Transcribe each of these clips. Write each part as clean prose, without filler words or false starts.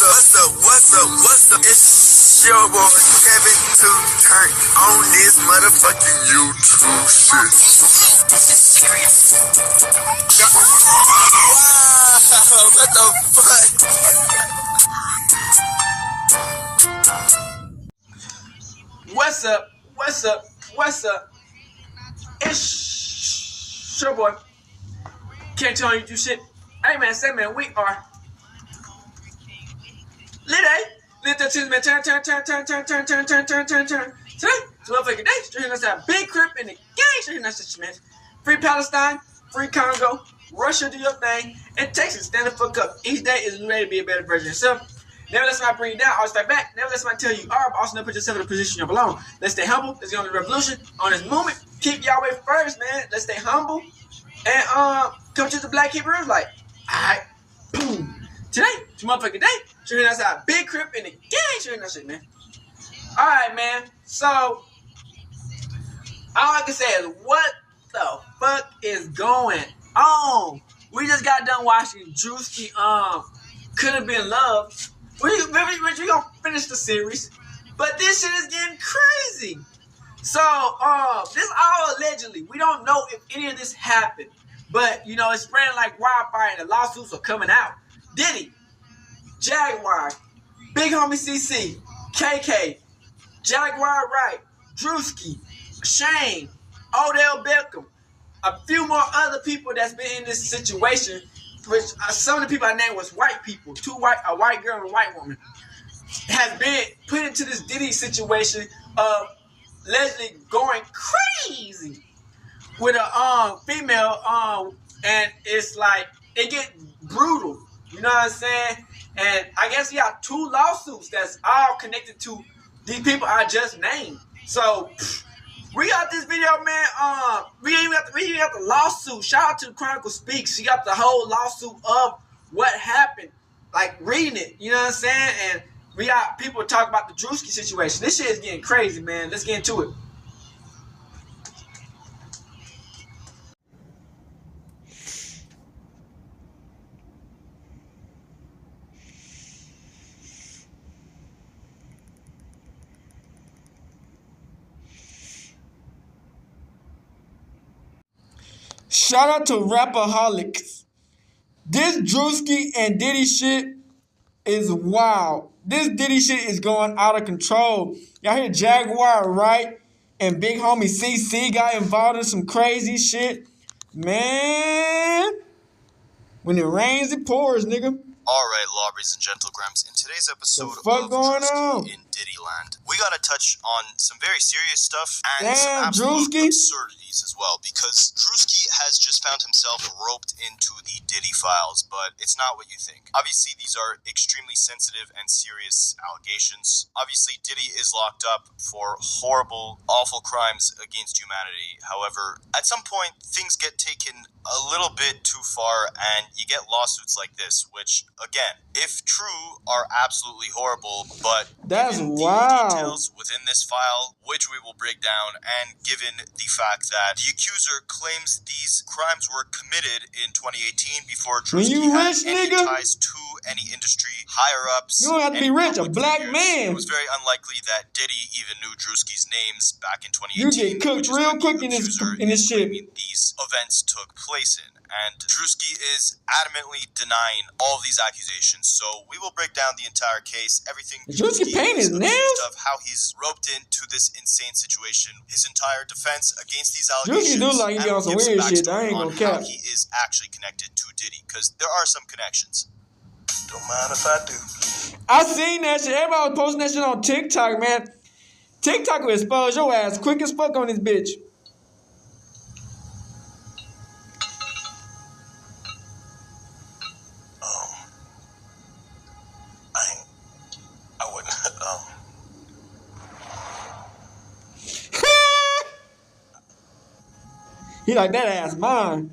What's up? It's your boy Kevin to turn on this motherfucking YouTube shit. Wow, what the fuck? What's up? It's your boy. Can't tell you do shit. Hey man, say man, we are lit. Lit the tunes, man. Turn. Today, it's a motherfucking day. Straight us out. Big Crip in the gang. Straight us shit, man. Free Palestine, free Congo, Russia do your thing, and Texas stand the fuck up. Each day is ready to be a better version of yourself. Never let somebody bring you down, always fight back. Never let somebody tell you are, but also never put yourself in a position you belong. Let's stay humble. Let's get on the revolution, on this movement. Keep Yahweh first, man. Let's stay humble. And come to the Black Hebrews like, alright, boom. Today, it's a motherfucking day. Shooting us out. Big Crip in the gang. Shooting that shit, man. Alright, man. So, all I can say is, what the fuck is going on? We just got done watching Druski, Could Have Been Love. We're gonna finish the series, but this shit is getting crazy. So, this all allegedly. We don't know if any of this happened, but you know it's spreading like wildfire, and the lawsuits are coming out. Diddy, Jaguar, Big Homie CC, KK, Jaguar Right, Druski, Shane, Odell Beckham, a few more other people that's been in this situation. Which some of the people I named was white people, a white girl and a white woman, has been put into this Diddy situation of allegedly going crazy with a female, and it's like it get brutal. You know what I'm saying? And I guess he got 2 lawsuits that's all connected to these people I just named. So we got this video, man. We even got the lawsuit. Shout out to Chronicle Speaks. She got the whole lawsuit of what happened, like reading it. You know what I'm saying? And we got people talking about the Druski situation. This shit is getting crazy, man. Let's get into it. Shout out to Rapaholics. This Druski and Diddy shit is wild. This Diddy shit is going out of control. Y'all hear Jaguar, right? And Big Homie CC got involved in some crazy shit. Man, when it rains, it pours, nigga. Alright, Lobbies and Gentlegrams, in today's episode of Druski in Diddyland, we gotta touch on some very serious stuff and some Damn, absolute Druski. absurdities as well, because Druski has just found himself roped into the Diddy files, but it's not what you think. Obviously, these are extremely sensitive and serious allegations. Obviously, Diddy is locked up for horrible, awful crimes against humanity. However, at some point, things get taken a little bit too far, and you get lawsuits like this, which, again, if true, are absolutely horrible, but That's given wild. the details within this file, which we will break down, and given the fact that the accuser claims these crimes were committed in 2018 before When Druski you had rich, any nigga, ties to any industry higher-ups. you don't have to be any rich, a public black figures. man. It was very unlikely that Diddy even knew Druski's names back in 2018. You get cooked which is real when quick the in this accuser is shit. claiming these events took place in. And Druski is adamantly denying all of these accusations. So we will break down the entire case, everything Druski paint his accused nails? of, how he's roped into this insane situation, his entire defense against these Druski allegations. do like he be on some and weird gives shit. I ain't backstory gonna on cap. how he is actually connected to Diddy, because there are some connections. Don't mind if I do. I seen that shit. Everybody was posting that shit on TikTok, man. TikTok will expose your ass quick as fuck on this bitch. I wouldn't. He like, that ass mine.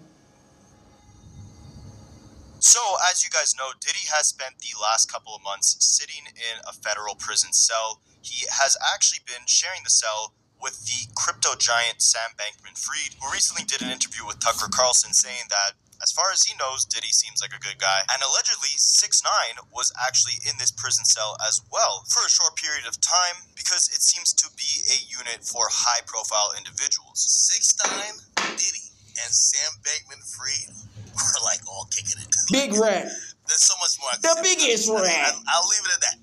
So, as you guys know, Diddy has spent the last couple of months sitting in a federal prison cell. He has actually been sharing the cell with the crypto giant Sam Bankman-Fried, who recently did an interview with Tucker Carlson saying that, as far as he knows, Diddy seems like a good guy. And allegedly, 6ix9ine was actually in this prison cell as well for a short period of time because it seems to be a unit for high-profile individuals. 6ix9ine, Diddy, and Sam Bankman-Fried were like all kicking it. Big rat. There's so much more. The biggest rat. I'll leave it at that.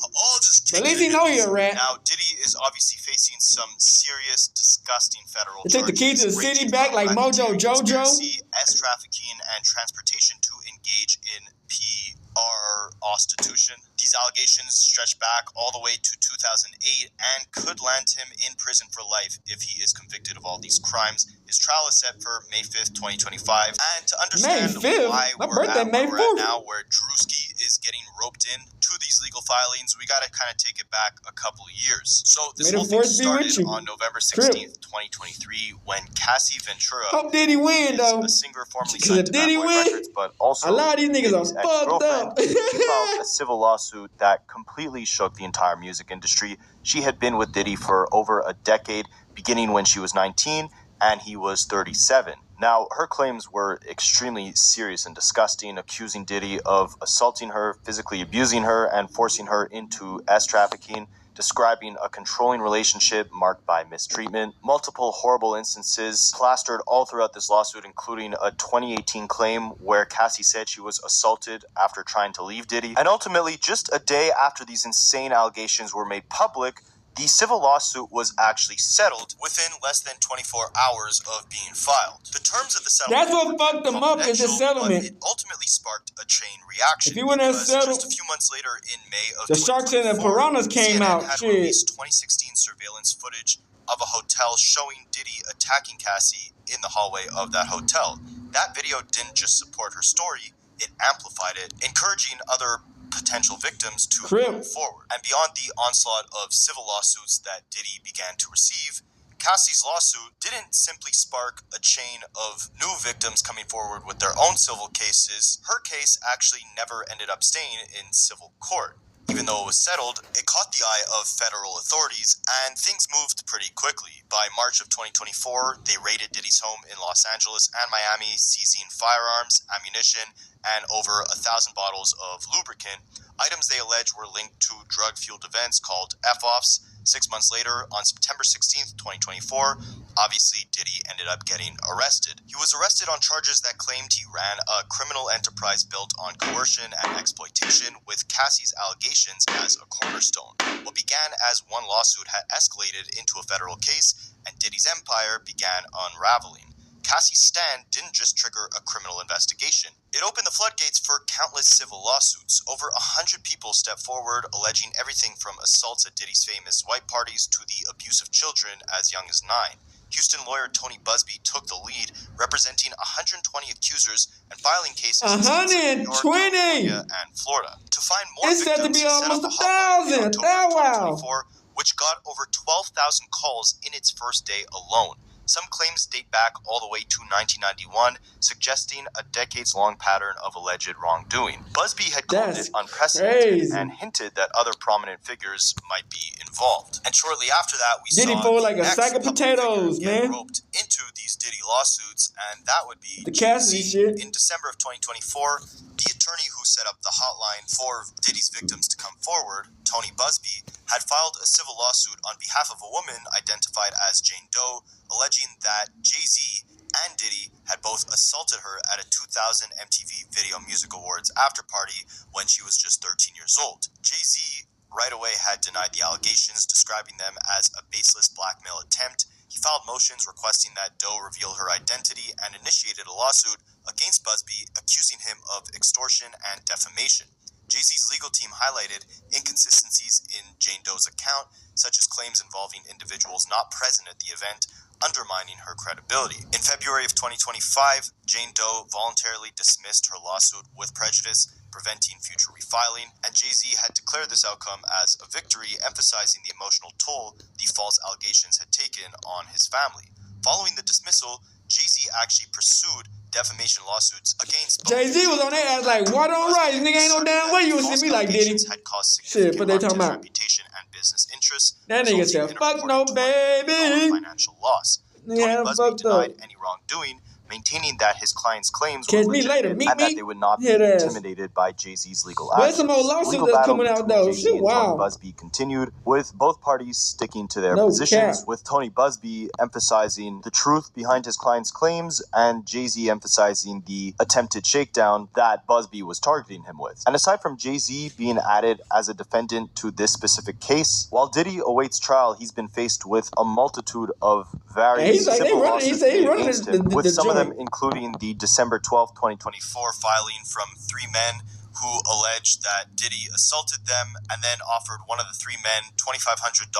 All just But at kicking least he know he a rat. Now, Diddy is obviously facing some serious, disgusting federal They took the key to the charges city ranging back from like Mojo racketeering, Jojo. conspiracy, S-trafficking, and transportation to engage in PR prostitution. These allegations stretch back all the way to 2008 and could land him in prison for life if he is convicted of all these crimes. His trial is set for May 5th, 2025. And to understand why we're at where we're at now, where Druski is getting roped in to these legal filings, we got to kind of take it back a couple of years. So this whole thing started on November 16th, 2023, when Cassie Ventura, Diddy win, though. a singer formerly signed to Bad Boy Records, but also a lot of these niggas are fucked up. she filed a civil lawsuit that completely shook the entire music industry. She had been with Diddy for over a decade, beginning when she was 19 and he was 37. Now, her claims were extremely serious and disgusting, accusing Diddy of assaulting her, physically abusing her, and forcing her into S-trafficking, describing a controlling relationship marked by mistreatment. Multiple horrible instances plastered all throughout this lawsuit, including a 2018 claim where Cassie said she was assaulted after trying to leave Diddy. And ultimately, just a day after these insane allegations were made public, the civil lawsuit was actually settled within less than 24 hours of being filed. The terms of the settlement— that's what fucked them up, is the settlement. It ultimately sparked a chain reaction. If you wouldn't have settled, just a few months later, in May of the Sharks and the Piranhas came CNN out. had released 2016 surveillance footage of a hotel showing Diddy attacking Cassie in the hallway of that hotel. That video didn't just support her story, it amplified it, encouraging other potential victims to come forward. And beyond the onslaught of civil lawsuits that Diddy began to receive, Cassie's lawsuit didn't simply spark a chain of new victims coming forward with their own civil cases. Her case actually never ended up staying in civil court. Even though it was settled, it caught the eye of federal authorities, and things moved pretty quickly. By March of 2024, they raided Diddy's home in Los Angeles and Miami, seizing firearms, ammunition, and over 1,000 bottles of lubricant, items they allege were linked to drug-fueled events called F-offs. 6 months later, on September 16th, 2024, obviously Diddy ended up getting arrested. He was arrested on charges that claimed he ran a criminal enterprise built on coercion and exploitation, with Cassie's allegations as a cornerstone. What began as one lawsuit had escalated into a federal case, and Diddy's empire began unraveling. Cassie's stand didn't just trigger a criminal investigation. It opened the floodgates for countless civil lawsuits. Over 100 people stepped forward, alleging everything from assaults at Diddy's famous white parties to the abuse of children as young as 9. Houston lawyer Tony Busby took the lead, representing 120 accusers and filing cases in New York, California, and Florida. To find more victims, said to be almost 1,000. Which got over 12,000 calls in its first day alone. Some claims date back all the way to 1991, suggesting a decades-long pattern of alleged wrongdoing. Busby had called it unprecedented and hinted that other prominent figures might be involved. And shortly after that, we Diddy saw like a sack of potatoes, get roped into these Diddy lawsuits, and that would be the Cassidy shit. In December of 2024, the attorney who set up the hotline for Diddy's victims to come forward, Tony Busby, had filed a civil lawsuit on behalf of a woman identified as Jane Doe, alleging that Jay-Z and Diddy had both assaulted her at a 2000 MTV Video Music Awards after party when she was just 13 years old. Jay-Z right away had denied the allegations, describing them as a baseless blackmail attempt. He filed motions requesting that Doe reveal her identity and initiated a lawsuit against Busby, accusing him of extortion and defamation. Jay-Z's legal team highlighted inconsistencies in Jane Doe's account, such as claims involving individuals not present at the event, undermining her credibility. In February of 2025, Jane Doe voluntarily dismissed her lawsuit with prejudice, preventing future refiling, and Jay-Z had declared this outcome as a victory, emphasizing the emotional toll the false allegations had taken on his family. Following the dismissal, Jay-Z actually pursued defamation lawsuits against Jay-Z was on their ass like, what on rice? Nigga ain't no damn way you would see me like Diddy. Shit, but they talking about reputation and business interests. That nigga said, fuck no, baby. Financial loss. Tony Busby denied any wrongdoing, maintaining that his client's claims Catch were me later. legitimate Meet and that me. they would not be Head ass. intimidated by Jay-Z's legal There's actions. some more The lawsuits legal that's battle coming out between though. Jay-Z Shit, and Tony wow. Busby continued, with both parties sticking to their No positions, cap. with Tony Busby emphasizing the truth behind his client's claims and Jay-Z emphasizing the attempted shakedown that Busby was targeting him with. And aside from Jay-Z being added as a defendant to this specific case, while Diddy awaits trial, he's been faced with a multitude of various civil lawsuits made against him, with some of them including the December 12th, 2024 filing from three men who alleged that Diddy assaulted them and then offered one of the three men $2,500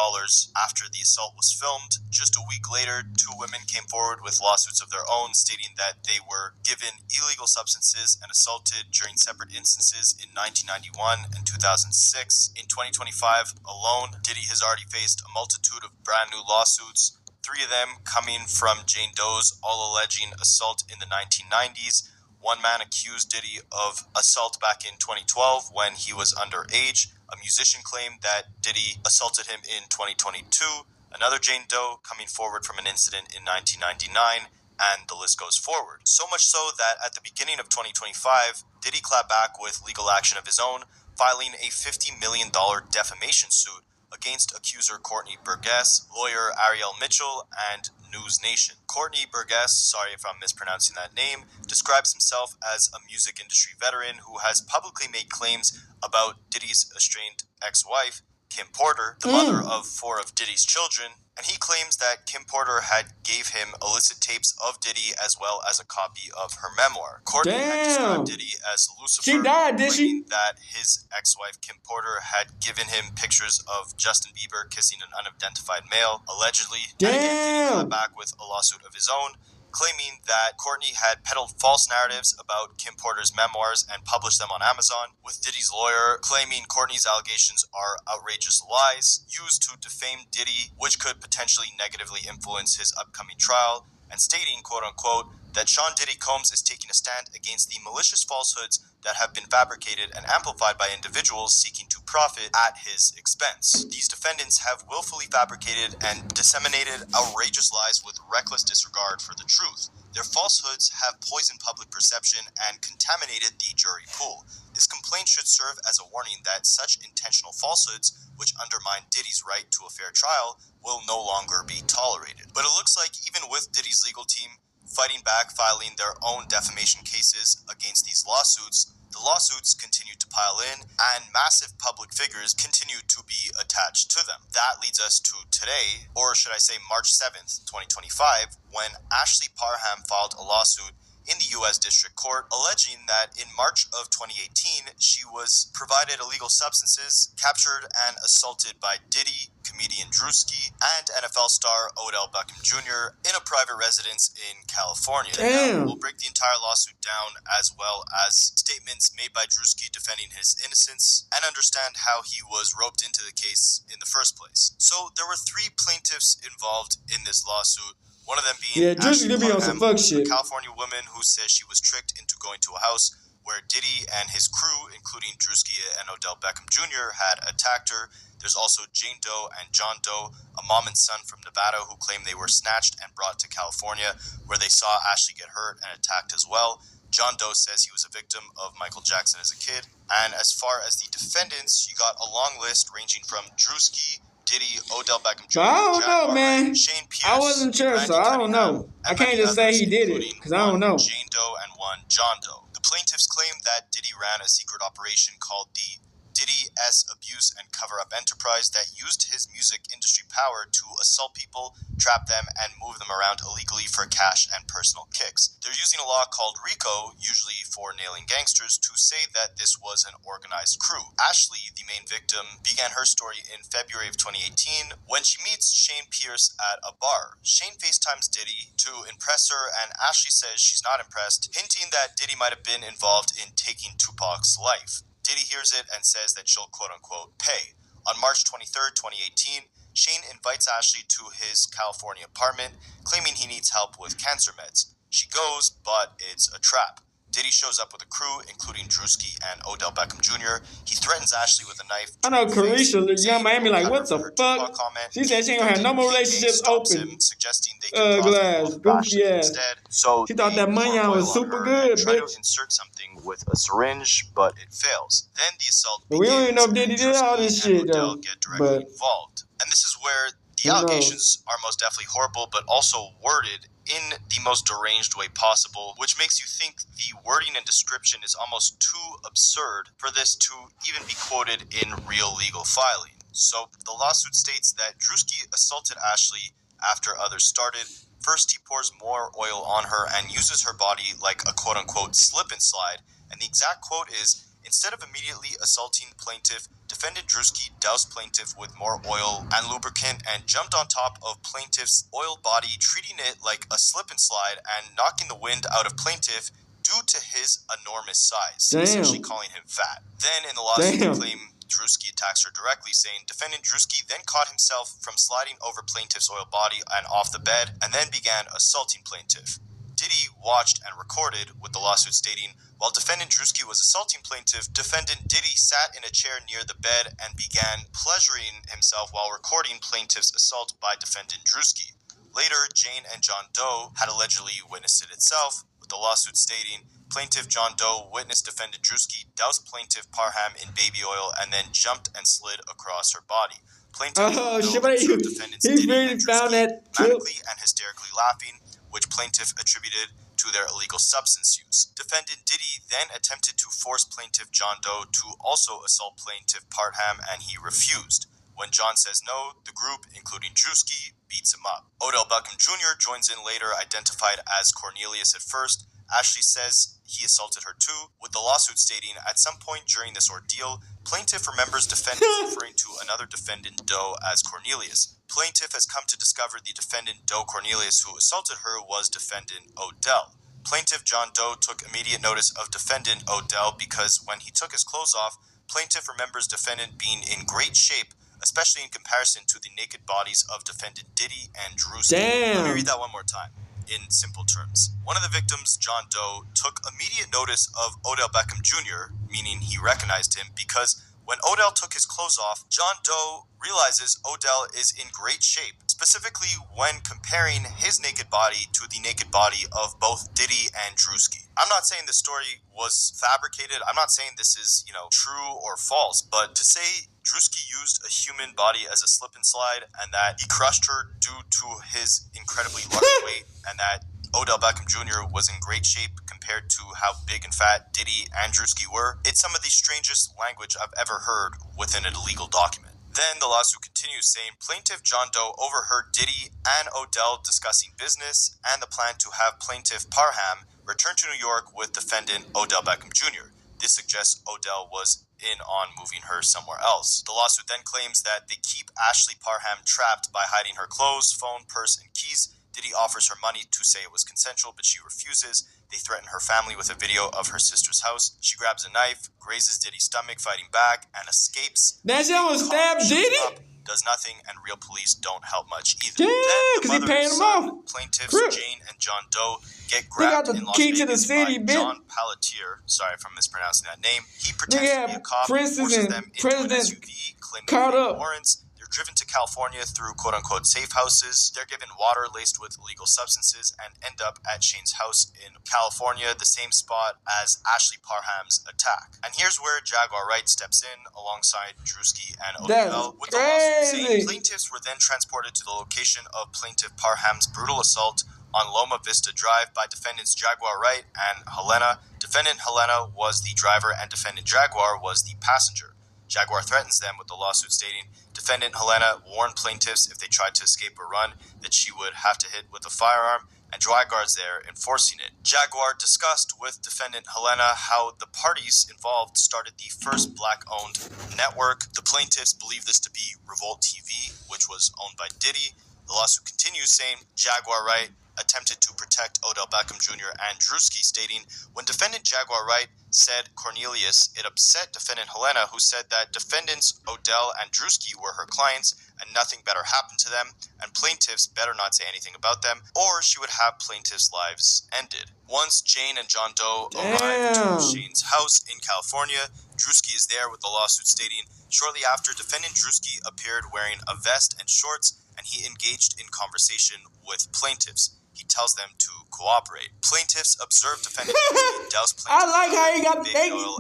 after the assault was filmed. Just a week later, two women came forward with lawsuits of their own stating that they were given illegal substances and assaulted during separate instances in 1991 and 2006. In 2025 alone, Diddy has already faced a multitude of brand new lawsuits, three of them coming from Jane Doe's, all alleging assault in the 1990s. One man accused Diddy of assault back in 2012 when he was underage. A musician claimed that Diddy assaulted him in 2022. Another Jane Doe coming forward from an incident in 1999, and the list goes forward. So much so that at the beginning of 2025, Diddy clapped back with legal action of his own, filing a $50 million defamation suit against accuser Courtney Burgess, lawyer Ariel Mitchell, and News Nation. Courtney Burgess, sorry if I'm mispronouncing that name, describes himself as a music industry veteran who has publicly made claims about Diddy's estranged ex-wife, Kim Porter, the mother of four of Diddy's children, and he claims that Kim Porter had gave him illicit tapes of Diddy as well as a copy of her memoir. Courtney had described Diddy as Lucifer, She died, did she? claiming that his ex-wife Kim Porter had given him pictures of Justin Bieber kissing an unidentified male, allegedly. And again, Diddy clapped back with a lawsuit of his own, claiming that Courtney had peddled false narratives about Kim Porter's memoirs and published them on Amazon, with Diddy's lawyer claiming Courtney's allegations are outrageous lies used to defame Diddy, which could potentially negatively influence his upcoming trial, and stating, quote-unquote, that Sean Diddy Combs is taking a stand against the malicious falsehoods that have been fabricated and amplified by individuals seeking to profit at his expense. These defendants have willfully fabricated and disseminated outrageous lies with reckless disregard for the truth. Their falsehoods have poisoned public perception and contaminated the jury pool. This complaint should serve as a warning that such intentional falsehoods, which undermine Diddy's right to a fair trial, will no longer be tolerated. But it looks like even with Diddy's legal team fighting back, filing their own defamation cases against these lawsuits, the lawsuits continue to pile in, and massive public figures continue to be attached to them. That leads us to today, or should I say March 7th, 2025, when Ashley Parham filed a lawsuit in the U.S. District Court, alleging that in March of 2018, she was provided illegal substances, captured and assaulted by Diddy, comedian Druski, and NFL star Odell Beckham Jr. in a private residence in California. Now, we'll break the entire lawsuit down, as well as statements made by Druski defending his innocence, and understand how he was roped into the case in the first place. So, there were three plaintiffs involved in this lawsuit. One of them being Ashley Parham, a California woman who says she was tricked into going to a house where Diddy and his crew, including Druski and Odell Beckham Jr., had attacked her. There's also Jane Doe and John Doe, a mom and son from Nevada, who claim they were snatched and brought to California, where they saw Ashley get hurt and attacked as well. John Doe says he was a victim of Michael Jackson as a kid. And as far as the defendants, you got a long list ranging from Druski, Diddy, Odell Beckham Jr., I don't know, man. Shane Pierce, I wasn't sure, so I don't know. I can't just say he did it, because I don't know. Jane Doe and one John Doe. The plaintiffs claim that Diddy ran a secret operation called the Diddy S Abuse and Cover-Up Enterprise that used his music industry power to assault people, trap them, and move them around illegally for cash and personal kicks. They're using a law called RICO, usually for nailing gangsters, to say that this was an organized crew. Ashley, the main victim, began her story in February of 2018 when she meets Shane Pierce at a bar. Shane FaceTimes Diddy to impress her, and Ashley says she's not impressed, hinting that Diddy might have been involved in taking Tupac's life. Diddy hears it and says that she'll quote-unquote pay. On March 23rd, 2018, Shane invites Ashley to his California apartment, claiming he needs help with cancer meds. She goes, but it's a trap. Diddy shows up with a crew, including Druski and Odell Beckham Jr. He threatens Ashley with a knife. I know Carisha, the young Miami, like, what the fuck? She said she ain't gonna have no more relationships open. Suggesting they can draw Glass, goofy ass. instead. So she thought that money was super good, try bitch. to insert something with a syringe, but it fails. Then the assault begins. We don't even know if Diddy did all this shit, though. Get directly involved. And this is where the allegations are most definitely horrible, but also worded in the most deranged way possible, which makes you think the wording and description is almost too absurd for this to even be quoted in real legal filing. So the lawsuit states that Druski assaulted Ashley after others started. First, he pours more oil on her and uses her body like a quote-unquote slip and slide. And the exact quote is, instead of immediately assaulting plaintiff, defendant Druski doused plaintiff with more oil and lubricant and jumped on top of plaintiff's oiled body, treating it like a slip and slide and knocking the wind out of plaintiff due to his enormous size, essentially calling him fat. Then in the lawsuit, they claim Druski attacks her directly, saying defendant Druski then caught himself from sliding over plaintiff's oiled body and off the bed, and then began assaulting plaintiff. Diddy watched and recorded, with the lawsuit stating, while defendant Druski was assaulting plaintiff, defendant Diddy sat in a chair near the bed and began pleasuring himself while recording plaintiff's assault by defendant Druski. Later, Jane and John Doe had allegedly witnessed it itself, with the lawsuit stating, plaintiff John Doe witnessed defendant Druski douse plaintiff Parham in baby oil and then jumped and slid across her body. Plaintiff defendants Diddy and Druski manically and hysterically laughing, which plaintiff attributed to their illegal substance use. Defendant Diddy then attempted to force plaintiff John Doe to also assault plaintiff Parham, and he refused. When John says no, the group, including Druski, beats him up. Odell Beckham Jr. joins in later, identified as Cornelius at first. Ashley says he assaulted her too, with the lawsuit stating, at some point during this ordeal, plaintiff remembers defendant referring to another defendant, Doe, as Cornelius. Plaintiff has come to discover the defendant, Doe Cornelius, who assaulted her was defendant Odell. Plaintiff John Doe took immediate notice of defendant Odell because when he took his clothes off, plaintiff remembers defendant being in great shape, especially in comparison to the naked bodies of defendant Diddy and Druski. Let me read that one more time. In simple terms, one of the victims, John Doe, took immediate notice of Odell Beckham Jr., meaning he recognized him, because when Odell took his clothes off, John Doe realizes Odell is in great shape, specifically when comparing his naked body to the naked body of both Diddy and Druski. I'm not saying this story was fabricated. I'm not saying this is, true or false, but to say Druski used a human body as a slip and slide and that he crushed her due to his incredibly large weight and that Odell Beckham Jr. was in great shape compared to how big and fat Diddy and Druski were, it's some of the strangest language I've ever heard within a legal document. Then the lawsuit continues, saying plaintiff John Doe overheard Diddy and Odell discussing business and the plan to have plaintiff Parham return to New York with defendant Odell Beckham Jr. This suggests Odell was in on moving her somewhere else. The lawsuit then claims that they keep Ashley Parham trapped by hiding her clothes, phone, purse, and keys. Diddy offers her money to say it was consensual, but she refuses. They threaten her family with a video of her sister's house. She grabs a knife, grazes Diddy's stomach, fighting back, and escapes. That shit was stabbed Diddy? Does nothing, and real police don't help much either. Yeah, because he paid him off. Plaintiffs Jane and John Doe get grabbed in Las Vegas to the city, by John Pelletier. Sorry if I'm mispronouncing that name. He pretends to be a cop, forces them into an SUV, claiming warrants. They're driven to California through quote-unquote safe houses. They're given water laced with illegal substances and end up at Shane's house in California, the same spot as Ashley Parham's attack. And here's where Jaguar Wright steps in alongside Druski and Odell. With the lawsuit saying plaintiffs were then transported to the location of plaintiff Parham's brutal assault on Loma Vista Drive by defendants Jaguar Wright and Helena. Defendant Helena was the driver and defendant Jaguar was the passenger. Jaguar threatens them with the lawsuit stating, defendant Helena warned plaintiffs if they tried to escape or run that she would have to hit with a firearm, and Jaguar's there enforcing it. Jaguar discussed with defendant Helena how the parties involved started the first black-owned network. The plaintiffs believe this to be Revolt TV, which was owned by Diddy. The lawsuit continues saying Jaguar Wright attempted to protect Odell Beckham Jr. and Druski, stating, when defendant Jaguar Wright said Cornelius it upset defendant Helena, who said that defendants Odell and Druski were her clients and nothing better happened to them, and plaintiffs better not say anything about them, or she would have plaintiffs' lives ended. Once Jane and John Doe arrived to Shane's house in California, Druski is there with the lawsuit stating, shortly after, defendant Druski appeared wearing a vest and shorts, and he engaged in conversation with plaintiffs. He tells them to cooperate. Plaintiffs observed defendant Druski douse plaintiff. I like how he got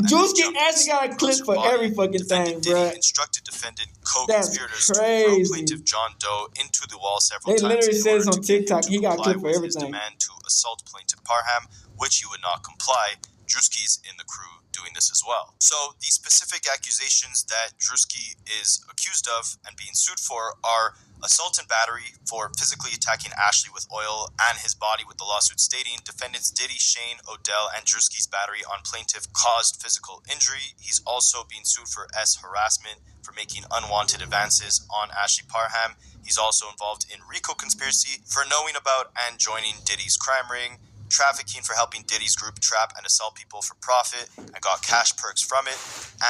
Druski actually got a clip for every fucking thing, bro. Diddy instructed defendant co-conspirators to throw plaintiff John Doe into the wall several times. They literally says on TikTok he got a clip for everything. His demand to assault plaintiff Parham, which he would not comply. Druski's in the crew doing this as well. So the specific accusations that Druski is accused of and being sued for are assault and battery for physically attacking Ashley with oil and his body, with the lawsuit stating defendants Diddy, Shane, Odell, and Druski's battery on plaintiff caused physical injury. He's also being sued for harassment for making unwanted advances on Ashley Parham. He's also involved in RICO conspiracy for knowing about and joining Diddy's crime ring, trafficking for helping Diddy's group trap and assault people for profit and got cash perks from it,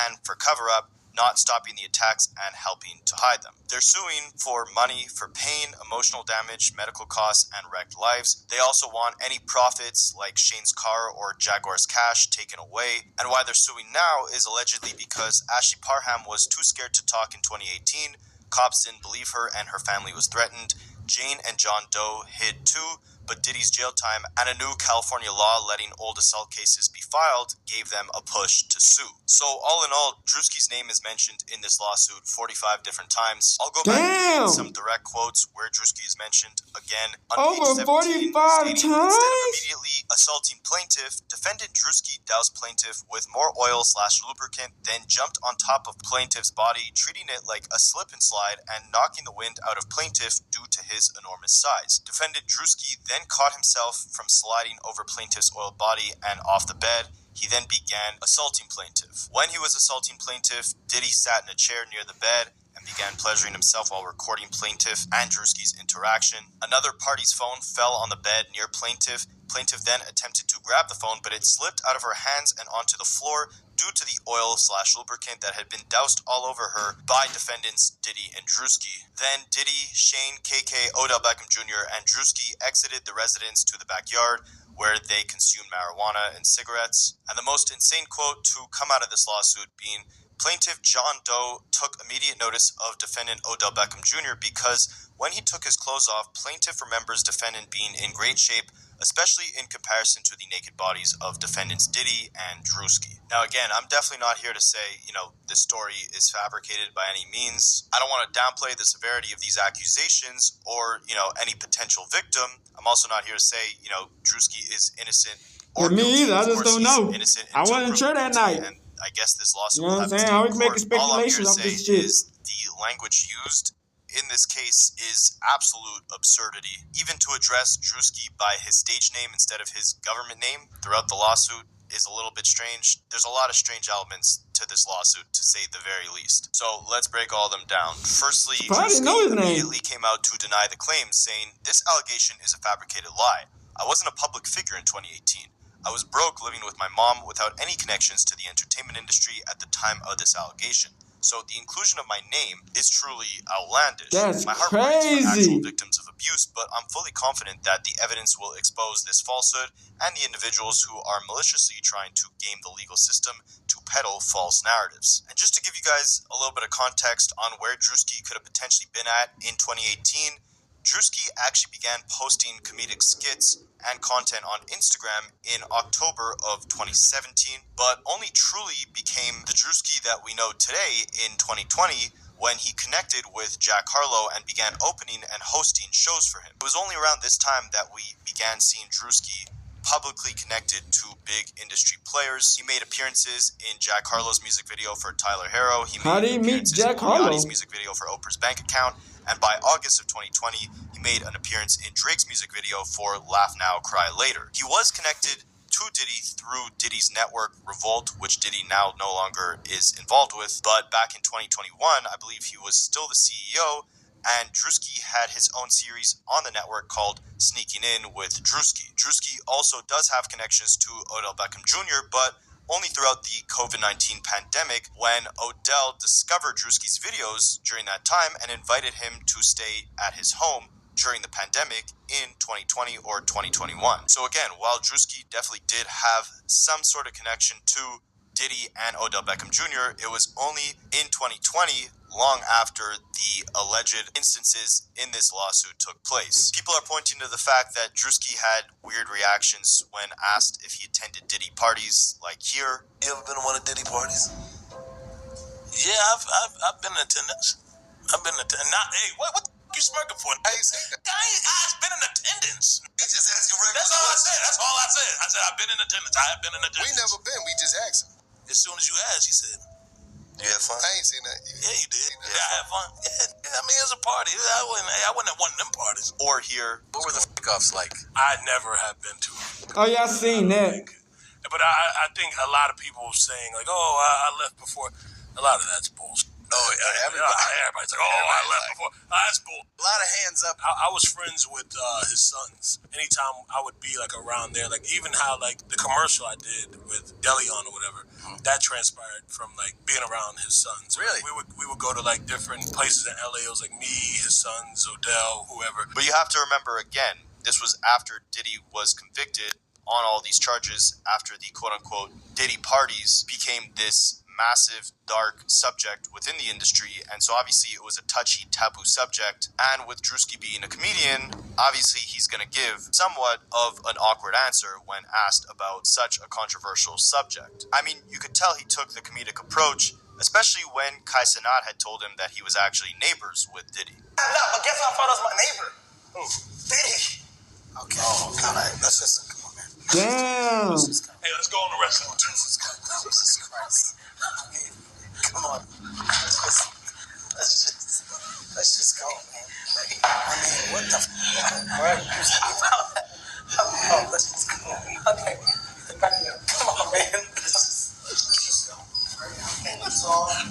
and for cover-up, not stopping the attacks and helping to hide them. They're suing for money for pain, emotional damage, medical costs, and wrecked lives. They also want any profits, like Shane's car or Jaguar's cash, taken away. And why they're suing now is allegedly because Ashley Parham was too scared to talk in 2018, cops didn't believe her, and her family was threatened. Jane and John Doe hid too, but Diddy's jail time and a new California law letting old assault cases be filed gave them a push to sue. So all in all, Druski's name is mentioned in this lawsuit 45 different times. I'll go back and read some direct quotes where Druski is mentioned again. On over 45 times? Instead of immediately assaulting plaintiff, defendant Druski doused plaintiff with more oil/lubricant, then jumped on top of plaintiff's body, treating it like a slip and slide and knocking the wind out of plaintiff due to his enormous size. Defendant Druski then caught himself from sliding over plaintiff's oiled body and off the bed. He then began assaulting plaintiff. When he was assaulting plaintiff, Diddy sat in a chair near the bed and began pleasuring himself while recording plaintiff and Druski's interaction. Another party's phone fell on the bed near plaintiff. Plaintiff then attempted to grab the phone, but it slipped out of her hands and onto the floor due to the oil/lubricant that had been doused all over her by defendants Diddy and Druski. Then Diddy, Shane, KK, Odell Beckham Jr., and Druski exited the residence to the backyard, where they consumed marijuana and cigarettes. And the most insane quote to come out of this lawsuit being, plaintiff John Doe took immediate notice of defendant Odell Beckham Jr. because when he took his clothes off, plaintiff remembers defendant being in great shape, especially in comparison to the naked bodies of defendants Diddy and Druski. Now again, I'm definitely not here to say, this story is fabricated by any means. I don't want to downplay the severity of these accusations or, any potential victim. I'm also not here to say, Druski is innocent or me guilty. either, I just don't know. I wasn't sure that night. And I guess this lawsuit you know what I'm saying? I always making speculations off this shit. Is the language used in this case is absolute absurdity. Even to address Druski by his stage name instead of his government name throughout the lawsuit is a little bit strange. There's a lot of strange elements to this lawsuit, to say the very least. So let's break all of them down. Firstly, Druski immediately came out to deny the claims, saying, "This allegation is a fabricated lie. I wasn't a public figure in 2018. I was broke, living with my mom without any connections to the entertainment industry at the time of this allegation. So the inclusion of my name is truly outlandish. That's my heart breaks for crazy. actual victims of abuse, but I'm fully confident that the evidence will expose this falsehood and the individuals who are maliciously trying to game the legal system to peddle false narratives." And just to give you guys a little bit of context on where Druski could have potentially been at in 2018, Druski actually began posting comedic skits and content on Instagram in October of 2017, but only truly became the Druski that we know today in 2020 when he connected with Jack Harlow and began opening and hosting shows for him. It was only around this time that we began seeing Druski publicly connected to big industry players. He made appearances in Jack Harlow's music video for Tyler Herro. How did he meet Jack Harlow? Yachty's music video for Oprah's bank account. And by August of 2020, he made an appearance in Drake's music video for Laugh Now, Cry Later. He was connected to Diddy through Diddy's network, Revolt, which Diddy now no longer is involved with. But back in 2021, I believe he was still the CEO, and Druski had his own series on the network called Sneaking In with Druski. Druski also does have connections to Odell Beckham Jr., but only throughout the COVID-19 pandemic, when Odell discovered Druski's videos during that time and invited him to stay at his home during the pandemic in 2020 or 2021. So again, while Druski definitely did have some sort of connection to Diddy and Odell Beckham Jr., it was only in 2020, long after the alleged instances in this lawsuit took place. People are pointing to the fact that Druski had weird reactions when asked if he attended Diddy parties, like here. You ever been to one of Diddy parties? Yeah, I've been in attendance. I've been in attendance. Hey, what the you smirking for? I ain't seen that. I've been in attendance. He just asked you regular That's all I questions. said. That's all I said. I said I've been in attendance. I have been in attendance. We never been. We just asked him. As soon as you asked, he said, You had fun? I ain't seen that. yeah, you did. Yeah, I had fun. Yeah, I mean, it was a party. I wasn't at one of them parties. Or here. What were the f***offs like? I never have been to it. Oh, yeah, I seen that. But I think a lot of people saying, like, oh, I left before. A lot of that's bullshit. Oh, Everybody's like, oh, I left before. That's bull. A lot of hands up. I was friends with his sons. Anytime I would be like around there, like even how like the commercial I did with Delion or whatever, that transpired from like being around his sons. Really? We would go to like different places in LA. It was like me, his sons, Odell, whoever. But you have to remember, again, this was after Diddy was convicted on all these charges, after the quote-unquote Diddy parties became this massive, dark subject within the industry, and so obviously it was a touchy, taboo subject, and with Druski being a comedian, obviously he's going to give somewhat of an awkward answer when asked about such a controversial subject. I mean, you could tell he took the comedic approach, especially when Kai Cenat had told him that he was actually neighbors with Diddy. No, but guess who I found out was my neighbor? Who? Diddy. Okay. Oh, God, let's just, come on, man. Damn. Hey, let's go on the restaurant. Jesus Christ. Come on. Let's just go, man. I mean, what the all right. Oh, let's just go. Okay. Come on, man. Let's just go. Okay,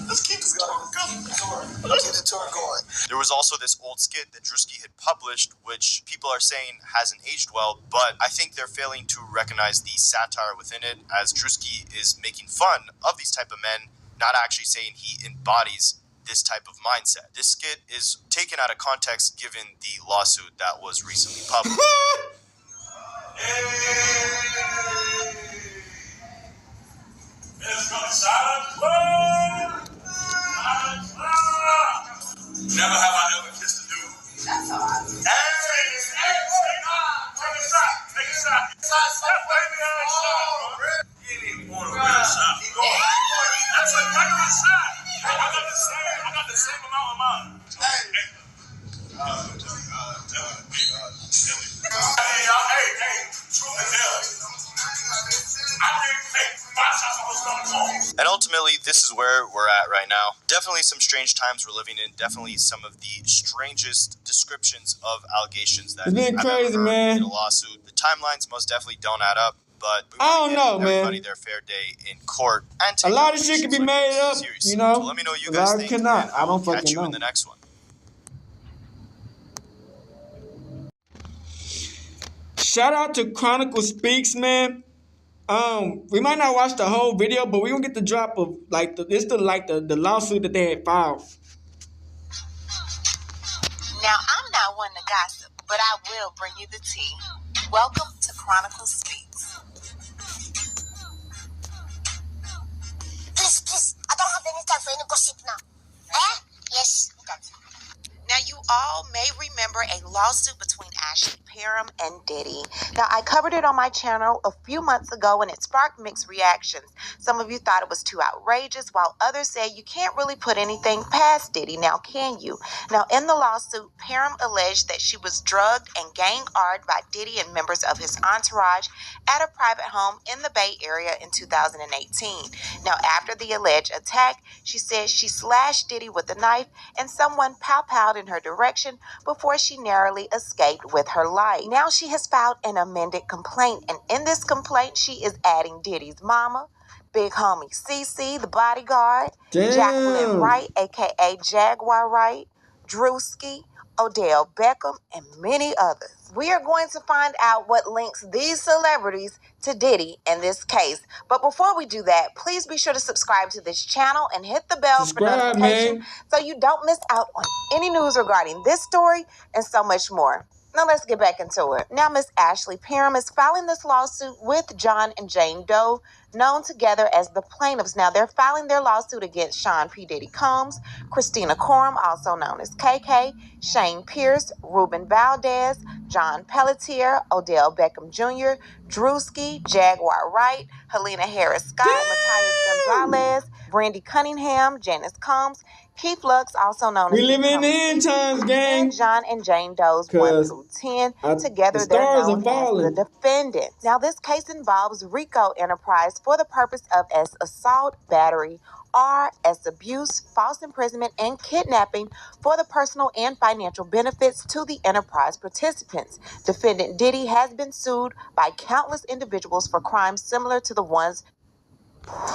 let's keep this going. Keep the tour going. There was also this old skit that Druski had published, which people are saying hasn't aged well, but I think they're failing to recognize the satire within it, as Druski is making fun of these type of men, not actually saying he embodies this type of mindset. This skit is taken out of context given the lawsuit that was recently published. Let's go. Silence. Never have I ever kissed a dude. That's all right. Hey, take a shot. Baby, you ain't even want a real shot. That's a regular shot. I got the same amount of mine. Hey, y'all. Hey, truth and dare. And ultimately, this is where we're at right now. Definitely some strange times we're living in. Definitely some of the strangest descriptions of allegations that It's been crazy, I've ever heard man. in a lawsuit. The timelines most definitely don't add up, but we I want to don't give know, everybody man. their fair day in court. And A take lot of shit can be allegations like made this up, seriously. you know. So let me know what you A guys lot think. cannot. And I don't we'll catch fucking you in know. the next one. Shout out to Chronicle Speaks, man. We might not watch the whole video, but we gonna get the drop of like the lawsuit that they had filed. Now, I'm not one to gossip, but I will bring you the tea. Welcome to Chronicle Speaks. Please, I don't have any time for any gossip now. Eh? Yes, Now, you all may remember a lawsuit between Ashley Parham and Diddy. Now, I covered it on my channel a few months ago, and it sparked mixed reactions. Some of you thought it was too outrageous, while others said you can't really put anything past Diddy. Now, can you? Now, in the lawsuit, Parham alleged that she was drugged and gang-ard by Diddy and members of his entourage at a private home in the Bay Area in 2018. Now, after the alleged attack, she said she slashed Diddy with a knife and someone pow-powed in her direction before she narrowly escaped with her life. Now she has filed an amended complaint, and in this complaint, she is adding Diddy's mama, big homie CC, the bodyguard, Damn. Jacqueline Wright, aka Jaguar Wright, Druski, Odell, Beckham, and many others. We are going to find out what links these celebrities to Diddy in this case. But before we do that, please be sure to subscribe to this channel and hit the bell for notification so you don't miss out on any news regarding this story and so much more. Now let's get back into it. Now Miss Ashley Parham is filing this lawsuit with John and Jane Doe, known together as the plaintiffs. Now they're filing their lawsuit against Sean P. Diddy Combs, Christina Corum, also known as KK, Shane Pierce, Ruben Valdez, John Pelletier, Odell Beckham Jr., Druski, Jaguar Wright, Helena Harris Scott, Matthias Gonzalez, Brandy Cunningham, Janice Combs, Keith Lux, also known as We live in the end times, gang. and John and Jane Doe's 1 through 10. Together, the they're stars known are falling. as the defendants. Now, this case involves RICO Enterprise for the purpose of as assault, battery, or as abuse, false imprisonment, and kidnapping for the personal and financial benefits to the enterprise participants. Defendant Diddy has been sued by countless individuals for crimes similar to the ones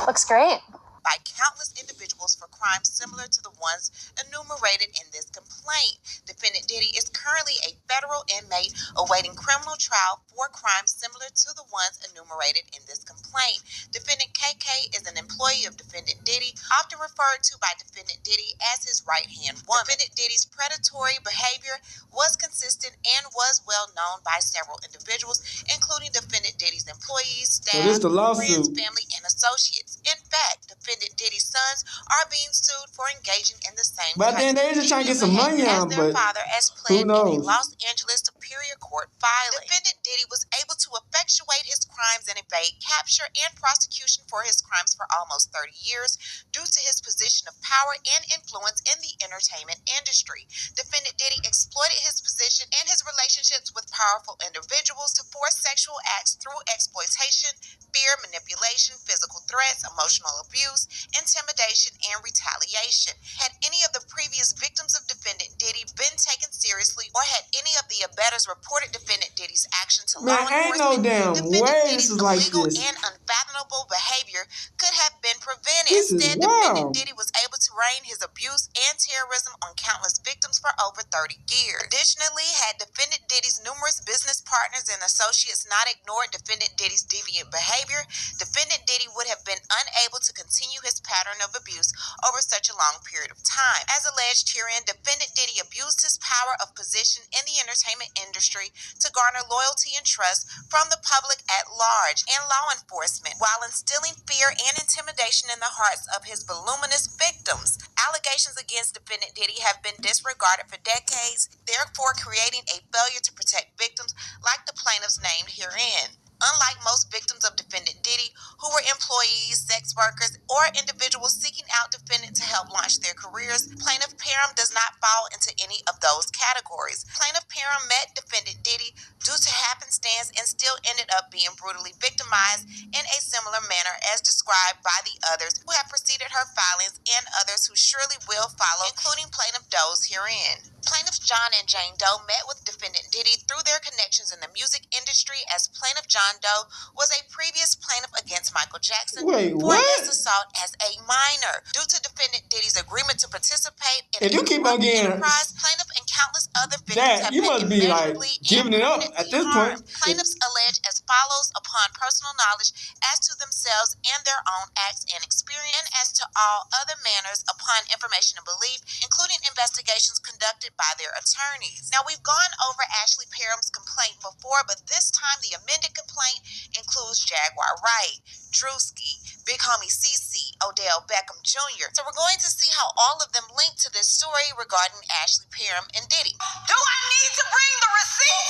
Looks great. by countless individuals for crimes similar to the ones enumerated in this complaint. Defendant Diddy is currently a federal inmate awaiting criminal trial for crimes similar to the ones enumerated in this complaint. Defendant KK is an employee of Defendant Diddy, often referred to by Defendant Diddy as his right-hand woman. Defendant Diddy's predatory behavior was consistent and was well known by several individuals, including Defendant Diddy's employees, staff, friends, family, and associates. In fact, Defendant Diddy's sons are being sued for engaging in the same But then they just trying to get some money as on, their but father, as who pled in a knows? Los Angeles Superior Court filing. Defendant Diddy was able to effectuate his crimes and evade capture and prosecution for his crimes for almost 30 years due to his position of power and influence in the entertainment industry. Defendant Diddy exploited his position and his relationships with powerful individuals to force sexual acts through exploitation, fear, manipulation, physical threats, emotional abuse, intimidation, and retaliation. Had any of the previous victims of Defendant Diddy been taken seriously, or had any of the abettors reported Defendant Diddy's action to law enforcement, ain't no damn way this is like illegal this. and unfathomable behavior could have been prevented. This is Instead, wild. Defendant Diddy was able to reign his abuse and terrorism on countless victims for over 30 years. Additionally, had Defendant Diddy's numerous business partners and associates not ignored Defendant Diddy's deviant behavior, Defendant Diddy would have been unable to continue his pattern of abuse over such a long period of time. As alleged herein, Defendant Diddy abused his power of position in the entertainment industry to garner loyalty and trust from the public at large and law enforcement, while instilling fear and intimidation in the hearts of his voluminous victims. Allegations against Defendant Diddy have been disregarded for decades, therefore creating a failure to protect victims like the plaintiffs named herein. Unlike most victims of Defendant Diddy, who were employees, sex workers, or individuals seeking out defendant to help launch their careers, Plaintiff Parham does not fall into any of those categories. Plaintiff Parham met Defendant Diddy due to happenstance and still ended up being brutally victimized in a similar manner as described by the others who have preceded her filings and others who surely will follow, including Plaintiff Doe's herein. Plaintiffs John and Jane Doe met with Defendant Diddy through their connections in the music industry, as Plaintiff John Doe was a previous plaintiff against Michael Jackson for his assault as a minor. Due to Defendant Diddy's agreement to participate in If you keep on getting enterprise, plaintiff and countless other victims have you been must be like immeasurably giving it up at this point. Plaintiffs allege as follows upon personal knowledge as to themselves and their own acts and experience, and as to all other manners upon information and belief, including investigations conducted by their attorneys. Now, we've gone over Ashley Parham's complaint before, but this time the amended complaint includes Jaguar Wright, Druski, Big Homie CC, Odell Beckham Jr. So we're going to see how all of them link to this story regarding Ashley Parham and Diddy. Do I need to bring the receipt?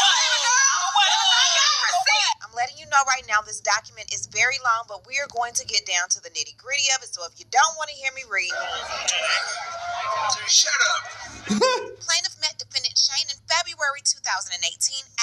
I'm letting you know right now this document is very long, but we are going to get down to the nitty-gritty of it, so if you don't want to hear me read, Shut up. Plaintiff met Defendant Shane in February 2018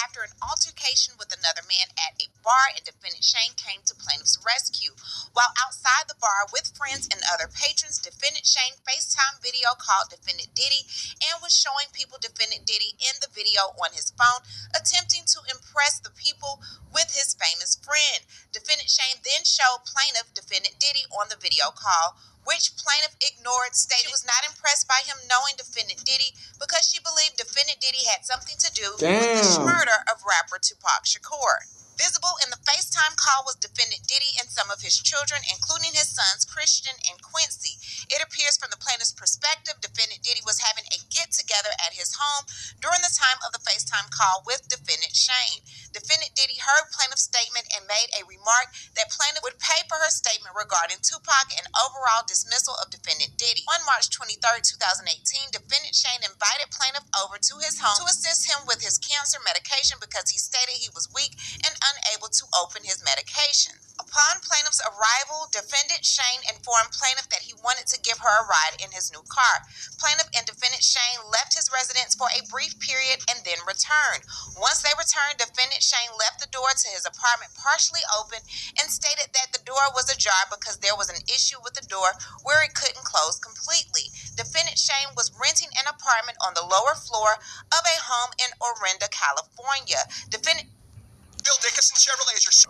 after an altercation with another man at a bar, and Defendant Shane came to plaintiff's rescue. While outside the bar with friends and other patrons, Defendant Shane FaceTime video called Defendant Diddy and was showing people Defendant Diddy in the video on his phone, attempting to impress the people with his famous friend. Defendant Shane then showed plaintiff Defendant Diddy on the video call, which plaintiff ignored, stated she was not impressed by him knowing defendant Diddy because she believed defendant Diddy had something to do with the murder of rapper Tupac Shakur. Visible in the FaceTime call was defendant Diddy and some of his children, including his sons Christian and Quincy. It appears from the plaintiff's perspective, defendant Diddy was having a get-together at his home during the time of the FaceTime call with defendant Shane. Defendant Diddy heard plaintiff's statement and made a remark that plaintiff would pay for her statement regarding Tupac and overall dismissal of defendant Diddy. On March 23, 2018, defendant Shane invited plaintiff over to his home to assist him with his cancer medication because he stated he was weak and unable to open his medication. Upon plaintiff's arrival, defendant Shane informed plaintiff that he wanted to give her a ride in his new car. Plaintiff and defendant Shane left his residence for a brief period and then returned. Once they returned, defendant Shane left the door to his apartment partially open and stated that the door was ajar because there was an issue with the door where it couldn't close completely. Defendant Shane was renting an apartment on the lower floor of a home in Orinda, California. Defendant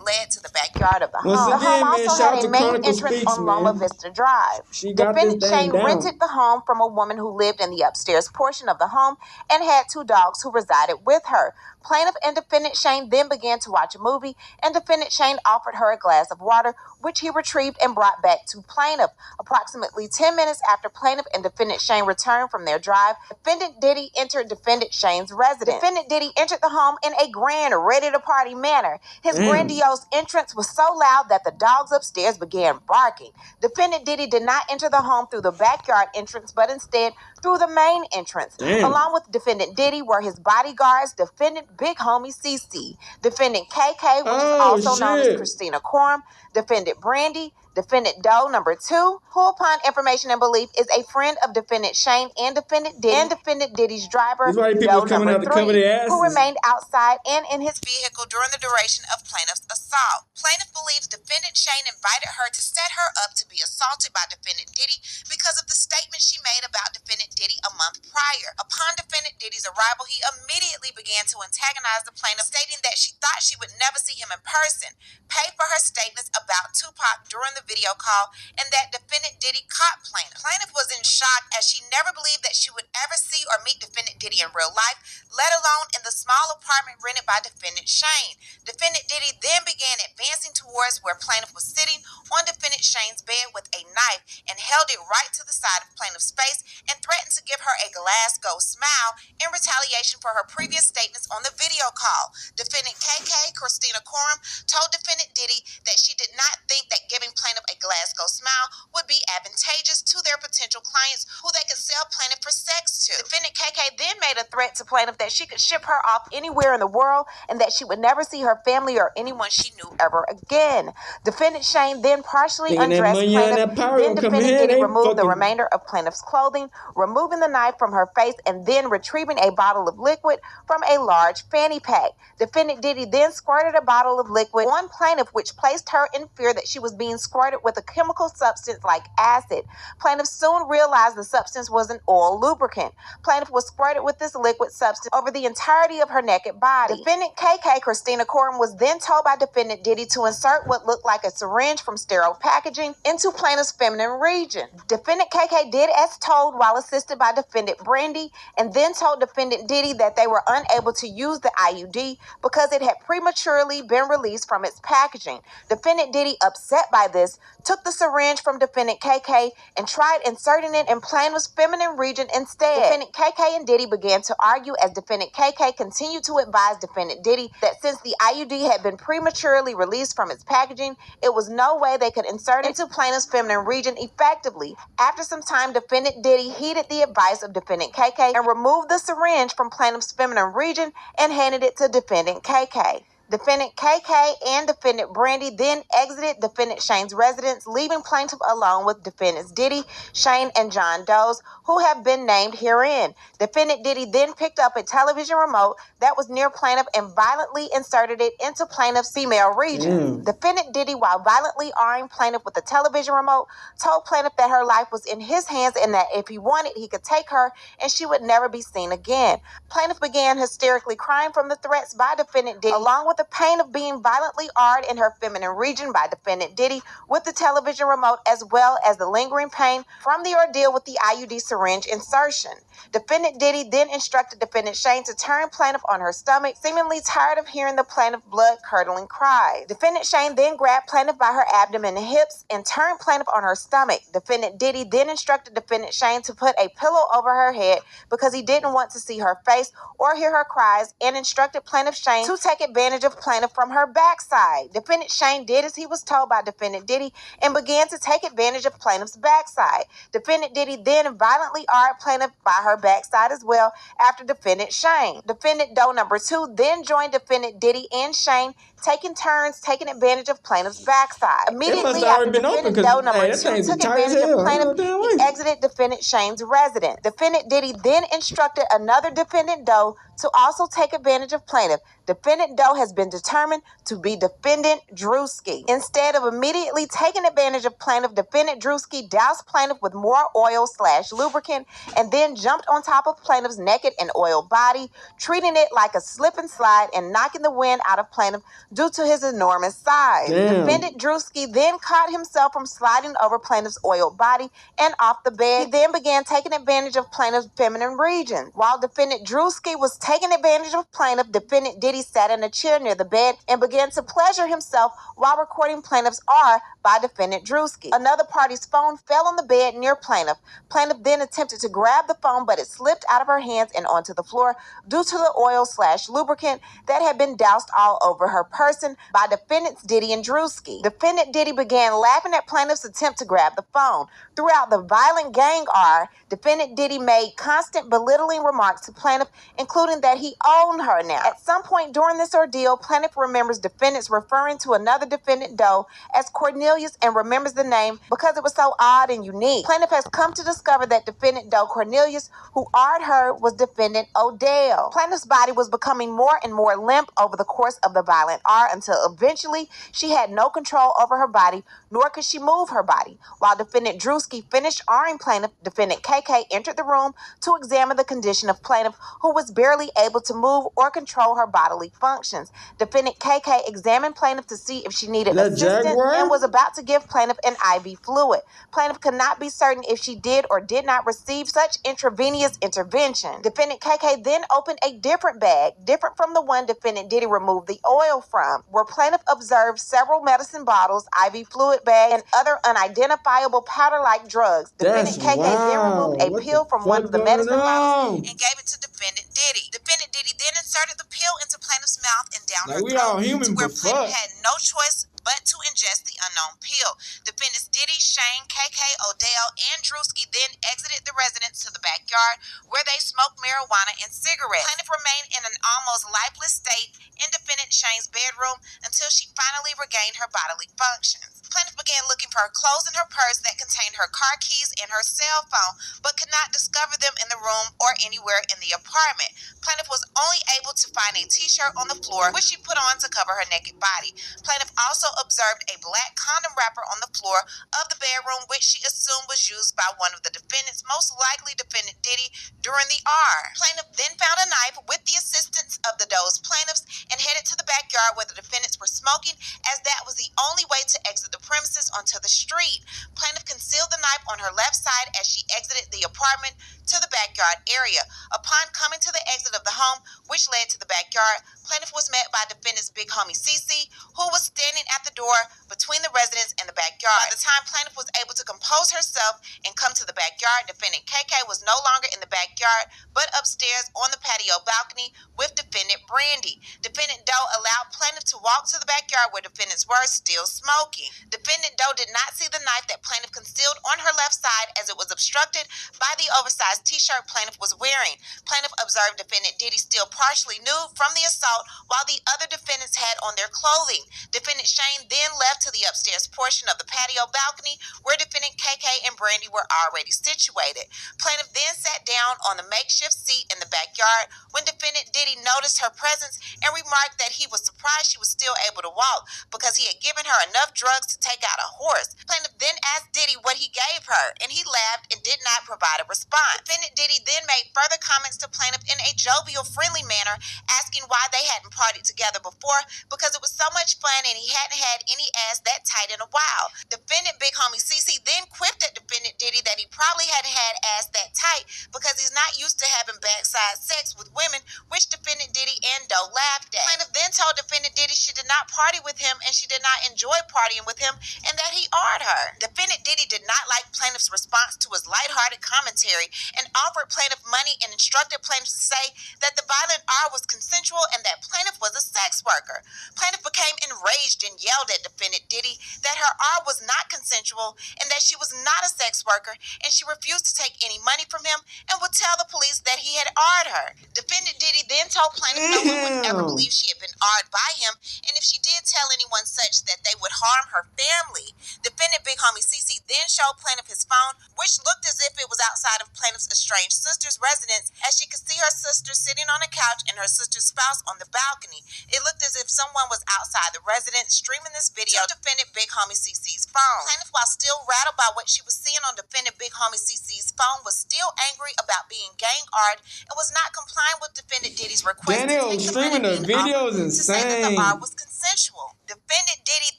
led to the backyard of the home. The home also had a main entrance on Loma Vista Drive. Defendant Shane rented the home from a woman who lived in the upstairs portion of the home and had 2 dogs who resided with her. Plaintiff and defendant Shane then began to watch a movie, and defendant Shane offered her a glass of water, which he retrieved and brought back to plaintiff. Approximately 10 minutes after plaintiff and defendant Shane returned from their drive, defendant Diddy entered defendant Shane's residence. Defendant Diddy entered the home in a grand, ready-to-party manner. His grandiose entrance was so loud that the dogs upstairs began barking. Defendant Diddy did not enter the home through the backyard entrance, but instead through the main entrance. Along with defendant Diddy were his bodyguards, defendant Big Homie CC, defendant KK, which is also known as Christina Corin, defendant Brandy, defendant Doe number 2, who upon information and belief is a friend of defendant Shane and defendant Diddy, and defendant Diddy's driver, Doe number 3, who remained outside and in his vehicle during the duration of plaintiff's assault. Plaintiff believes defendant Shane invited her to set her up to be assaulted by defendant Diddy because of the statement she made about defendant Diddy a month prior. Upon defendant Diddy's arrival, he immediately began to antagonize the plaintiff, stating that she thought she would never see him in person, pay for her statements about Tupac during the video call, and that defendant Diddy caught plaintiff. Plaintiff was in shock as she never believed that she would ever see or meet defendant Diddy in real life, let alone in the small apartment rented by defendant Shane. Defendant Diddy then began advancing towards where plaintiff was sitting on defendant Shane's bed with a knife and held it right to the side of plaintiff's face and threatened to give her a Glasgow smile in retaliation for her previous statements on the video call. Defendant KK, Christina Corin, told defendant Diddy that she did not think that giving plaintiff a Glasgow smile would be advantageous to their potential clients who they could sell plaintiff for sex to. Defendant KK then made a threat to plaintiff that she could ship her off anywhere in the world and that she would never see her family or anyone she knew ever again. Defendant Shane then partially undressed plaintiff, then defendant Diddy removed the remainder of plaintiff's clothing, removing the knife from her face and then retrieving a bottle of liquid from a large fanny pack. Defendant Diddy then squirted a bottle of liquid on plaintiff, which placed her in fear that she was being squirted with a chemical substance like acid. Plaintiff soon realized the substance was an oil lubricant. Plaintiff was squirted with this liquid substance over the entirety of her naked body. Defendant KK, Christina Corin, was then told by defendant Diddy to insert what looked like a syringe from sterile packaging into plaintiff's feminine region. Defendant KK did as told while assisted by defendant Brandy, and then told defendant Diddy that they were unable to use the IUD because it had prematurely been released from its packaging. Defendant Diddy, upset by this, took the syringe from defendant KK and tried inserting it in plaintiff's feminine region instead. Defendant KK and Diddy began to argue as defendant KK continued to advise defendant Diddy that since the IUD had been prematurely released from its packaging, it was no way they could insert it into plaintiff's feminine region effectively. After some time, defendant Diddy heeded the advice of defendant KK and removed the syringe from plaintiff's feminine region and handed it to defendant KK. Defendant KK and defendant Brandy then exited defendant Shane's residence, leaving plaintiff alone with defendants Diddy, Shane, and John Doe's, who have been named herein. Defendant Diddy then picked up a television remote that was near plaintiff and violently inserted it into plaintiff's female region. Defendant Diddy, while violently arming plaintiff with the television remote, told plaintiff that her life was in his hands and that if he wanted, he could take her and she would never be seen again. Plaintiff began hysterically crying from the threats by defendant Diddy, along with the pain of being violently arred in her feminine region by defendant Diddy with the television remote, as well as the lingering pain from the ordeal with the IUD syringe insertion. Defendant Diddy then instructed defendant Shane to turn plaintiff on her stomach, seemingly tired of hearing the plaintiff blood-curdling cries. Defendant Shane then grabbed plaintiff by her abdomen and hips and turned plaintiff on her stomach. Defendant Diddy then instructed defendant Shane to put a pillow over her head because he didn't want to see her face or hear her cries, and instructed plaintiff Shane to take advantage of plaintiff from her backside. Defendant Shane did as he was told by defendant Diddy and began to take advantage of plaintiff's backside. Defendant Diddy then violently arred plaintiff by her backside as well after defendant Shane. Defendant Doe number 2 then joined defendant Diddy and Shane, taking turns taking advantage of plaintiff's backside. Immediately after defendant Doe number 2 took advantage of plaintiff, he exited defendant Shane's residence. Defendant Diddy then instructed another defendant Doe to also take advantage of plaintiff. Defendant Doe has been determined to be defendant Druski. Instead of immediately taking advantage of plaintiff, defendant Druski doused plaintiff with more oil/lubricant and then jumped on top of plaintiff's naked and oiled body, treating it like a slip and slide and knocking the wind out of plaintiff due to his enormous size. Damn. Defendant Druski then caught himself from sliding over plaintiff's oiled body and off the bed. He then began taking advantage of plaintiff's feminine region. While defendant Druski was taking advantage of plaintiff, defendant Diddy sat in a chair near the bed and began to pleasure himself while recording plaintiff's R by defendant Druski. Another party's phone fell on the bed near plaintiff. Plaintiff then attempted to grab the phone, but it slipped out of her hands and onto the floor due to the oil/lubricant that had been doused all over her person by defendants Diddy and Druski. Defendant Diddy began laughing at plaintiff's attempt to grab the phone. Throughout the violent gang R, defendant Diddy made constant belittling remarks to plaintiff, including that he owned her now. At some point during this ordeal, plaintiff remembers defendants referring to another defendant Doe as Cornelius and remembers the name because it was so odd and unique. Plaintiff has come to discover that defendant Doe Cornelius, who arred her, was defendant Odell. Plaintiff's body was becoming more and more limp over the course of the violent R until eventually she had no control over her body, nor could she move her body. While defendant Druski finished arring plaintiff, defendant KK entered the room to examine the condition of plaintiff, who was barely able to move or control her bodily functions. Defendant KK examined plaintiff to see if she needed assistance Jaguar? and was about to give plaintiff an IV fluid. Plaintiff could not be certain if she did or did not receive such intravenous intervention. Defendant KK then opened a different bag, different from the one defendant Diddy removed the oil from, where plaintiff observed several medicine bottles, IV fluid bag, and other unidentifiable powder-like drugs. Defendant KK then removed a pill from one of the medicine bottles and gave it to defendant Diddy. Defendant Diddy then inserted the pill into plaintiff's mouth and down her we all throat, human, to where but plaintiff fuck. had no choice but to ingest the unknown pill. Defendants Diddy, Shane, KK, Odell, and Druski then exited the residence to the backyard where they smoked marijuana and cigarettes. Plaintiff remained in an almost lifeless state in defendant Shane's bedroom until she finally regained her bodily functions. Plaintiff began looking for her clothes in her purse that contained her car keys and her cell phone, but could not discover them in the room or anywhere in the apartment. Plaintiff was only able to find a t-shirt on the floor, which she put on to cover her naked body. Plaintiff also observed a black condom wrapper on the floor of the bedroom, which she assumed was used by one of the defendants, most likely defendant Diddy, during the R. Plaintiff then found a knife with the assistance of the Doe's plaintiffs and headed to the backyard where the defendants were smoking, as that was the only way to exit the premises onto the street. Plaintiff concealed the knife on her left side as she exited the apartment to the backyard area. Upon coming to the exit of the home, which led to the backyard, plaintiff was met by defendant's big homie Cece, who was standing at the door between the residence and the backyard. By the time plaintiff was able to compose herself and come to the backyard, defendant KK was no longer in the backyard, but upstairs on the patio balcony with defendant Brandy. Defendant Doe allowed plaintiff to walk to the backyard where defendants were still smoking. Defendant Doe did not see the knife that plaintiff concealed on her left side, as it was obstructed by the oversized t-shirt plaintiff was wearing. Plaintiff observed defendant Diddy still partially nude from the assault, while the other defendants had on their clothing. Defendant Shane then left to the upstairs portion of the patio balcony where defendant KK and Brandy were already situated. situated. Plaintiff then sat down on the makeshift seat in the backyard when defendant Diddy noticed her presence and remarked that he was surprised she was still able to walk because he had given her enough drugs to take out a horse. Plaintiff then asked Diddy what he gave her, and he laughed and did not provide a response. Defendant Diddy then made further comments to plaintiff in a jovial, friendly manner, asking why they hadn't partied together before because it was so much fun and he hadn't had any ass that tight in a while. Defendant Big Homie CC then quipped at defendant Diddy that he probably hadn't had ass that tight because he's not used to having backside sex with women, which defendant Diddy and Doe laughed at. Plaintiff then told defendant Diddy she did not party with him and she did not enjoy partying with him and that he awed her. Defendant Diddy did not like plaintiff's response to his lighthearted commentary and offered plaintiff money and instructed plaintiff to say that the violent R was consensual and that plaintiff was a sex worker. Plaintiff became enraged and yelled at defendant Diddy that her R was not consensual and that she was not a sex worker and she refused to take any money from him and would tell the police that he had R'd her. Defendant Diddy then told plaintiff no one would ever believe she had been R'd by him, and if she did tell anyone such, that they would harm her family. Defendant Big Homie CC then showed plaintiff his phone, which looked as if it was outside of plaintiff's estranged sister's residence, as she could see her sister sitting on a couch and her sister's spouse on the balcony. It looked as if someone was outside the residence streaming this video to defendant Big Homie CC's phone. Plaintiff, while still rattled by what she was seeing on defendant Big Homie CC's phone, was still angry about being gang-R'd and was not complying with defendant Diddy's request Daniel streaming the videos to say that the insane. R was consensual. Defendant Diddy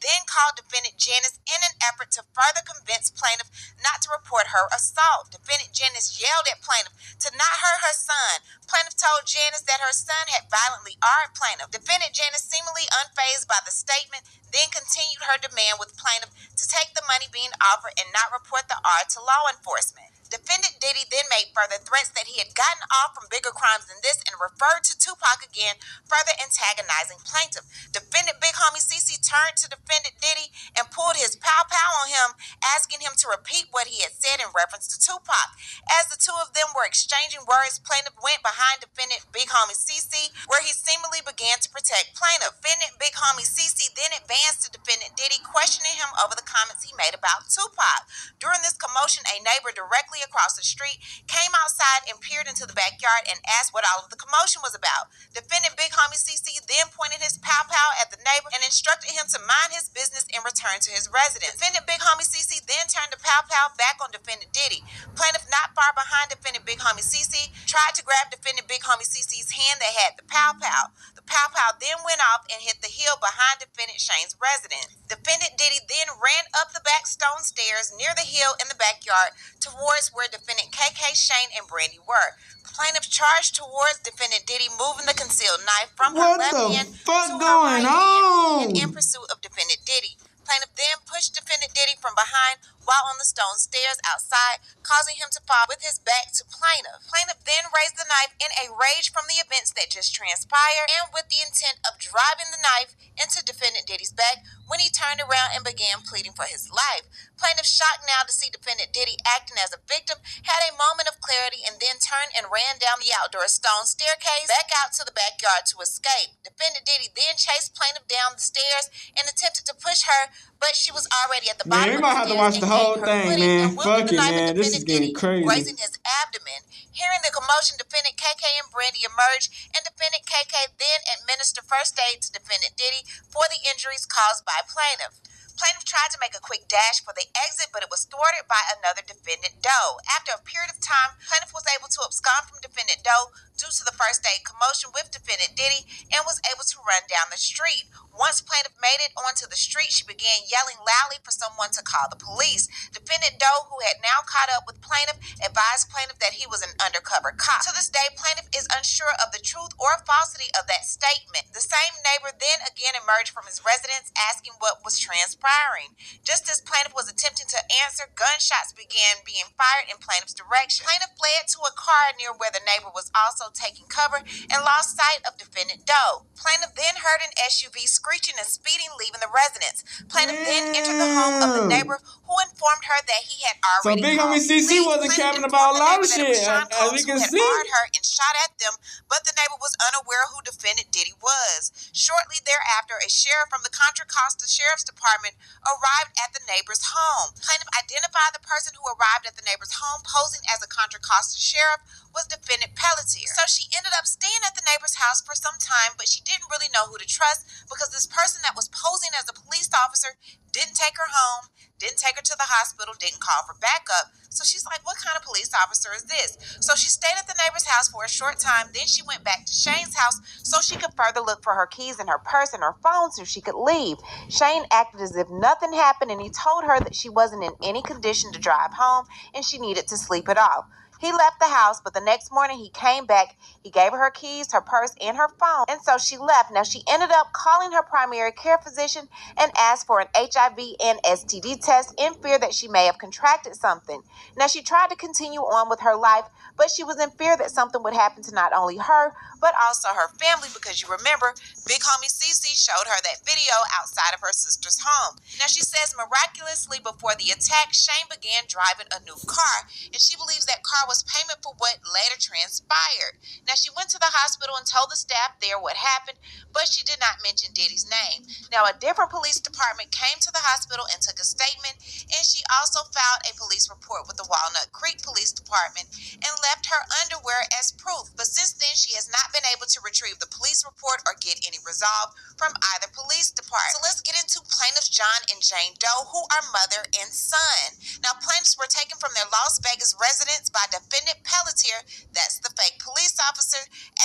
then called defendant Janice in an effort to further convince plaintiff not to report her assault. Defendant Janice yelled at plaintiff to not hurt her son. Plaintiff told Janice that her son had violently R'd plaintiff. Defendant Janice, seemingly unfazed by the statement, then continued her demand with plaintiff to take the money being offered and not report the R to law enforcement. Defendant Diddy then made further threats that he had gotten off from bigger crimes than this and referred to Tupac again, further antagonizing plaintiff. Defendant Big Homie CC turned to defendant Diddy and pulled his pow-pow on him, asking him to repeat what he had said in reference to Tupac. As the two of them were exchanging words, plaintiff went behind defendant Big Homie CC, where he seemingly began to protect plaintiff. Defendant Big Homie CC then advanced to defendant Diddy, questioning him over the comments he made about Tupac. During this commotion, a neighbor directly across the street came outside and peered into the backyard and asked what all of the commotion was about. Defendant Big Homie CC then pointed his pow-pow at the neighbor and instructed him to mind his business and return to his residence. Defendant Big Homie CC then turned the pow-pow back on defendant Diddy. Plaintiff, not far behind defendant Big Homie CC, tried to grab defendant Big Homie CC's hand that had the pow-pow. The pow-pow then went off and hit the hill behind defendant Shane's residence. Defendant Diddy then ran up the back stone stairs near the hill in the backyard towards where defendant KK, Shane, and Brandy were. Plaintiff charged towards defendant Diddy, moving the concealed knife from her left hand to her right hand and in pursuit of defendant Diddy. Plaintiff then pushed defendant Diddy from behind while on the stone stairs outside, causing him to fall with his back to plaintiff. Plaintiff then raised the knife in a rage from the events that just transpired and with the intent of driving the knife into defendant Diddy's back when he turned around and began pleading for his life. Plaintiff, shocked now to see defendant Diddy acting as a victim, had a moment of clarity and then turned and ran down the outdoor stone staircase back out to the backyard to escape. Defendant Diddy then chased plaintiff down the stairs and attempted to push her, but she was already at the bottom of the stairs. Man, we might have to watch the whole thing, man. Fuck it, man. This is getting crazy. Grazing his abdomen. Hearing the commotion, defendant KK and Brandy emerged, and defendant KK then administered first aid to defendant Diddy for the injuries caused by plaintiff. Plaintiff tried to make a quick dash for the exit, but it was thwarted by another defendant, Doe. After a period of time, plaintiff was able to abscond from defendant Doe due to the first aid commotion with defendant Diddy and was able to run down the street. Once plaintiff made it onto the street, she began yelling loudly for someone to call the police. Defendant Doe, who had now caught up with plaintiff, advised plaintiff that he was an undercover cop. To this day, plaintiff is unsure of the truth or falsity of that statement. The same neighbor then again emerged from his residence asking what was transpiring. Just as plaintiff was attempting to answer, gunshots began being fired in plaintiff's direction. Plaintiff fled to a car near where the neighbor was also taking cover and lost sight of defendant Doe. Plaintiff then heard an SUV screeching and speeding, leaving the residence. Plaintiff then entered the home of the neighbor, who informed her that he had So already big homie CC wasn't capping about a lot of shit, as we can see. Fired her and shot at them, but the neighbor was unaware who defendant Diddy was. Shortly thereafter, a sheriff from the Contra Costa Sheriff's Department arrived at the neighbor's home. Plaintiff identified the person who arrived at the neighbor's home posing as a Contra Costa sheriff was defendant Pelletier. So she ended up staying at the neighbor's house for some time, but she didn't really know who to trust because this person that was posing as a police officer didn't take her home, didn't take her to the hospital, didn't call for backup. So she's like, what kind of police officer is this? So she stayed at the neighbor's house for a short time. Then she went back to Shane's house so she could further look for her keys and her purse and her phone so she could leave. Shane acted as if nothing happened, and he told her that she wasn't in any condition to drive home and she needed to sleep it off. He left the house, but the next morning he came back. He gave her keys, her purse, and her phone, and so she left. Now, she ended up calling her primary care physician and asked for an HIV and STD test in fear that she may have contracted something. Now, she tried to continue on with her life, but she was in fear that something would happen to not only her, but also her family, because you remember, Big Homie CC showed her that video outside of her sister's home. Now, she says miraculously before the attack, Shane began driving a new car, and she believes that car was payment for what later transpired. Now, she went to the hospital and told the staff there what happened, but she did not mention Diddy's name. Now, a different police department came to the hospital and took a statement, and she also filed a police report with the Walnut Creek Police Department and left her underwear as proof. But since then, she has not been able to retrieve the police report or get any resolve from either police department. So let's get into plaintiffs John and Jane Doe, who are mother and son. Now, plaintiffs were taken from their Las Vegas residence by defendant Pelletier, that's the fake police officer,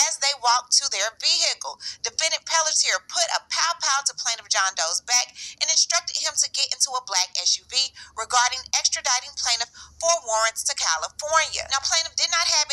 as they walked to their vehicle. Defendant Pelletier put a pow-pow to plaintiff John Doe's back and instructed him to get into a black SUV regarding extraditing plaintiff for warrants to California. Now, plaintiff did not have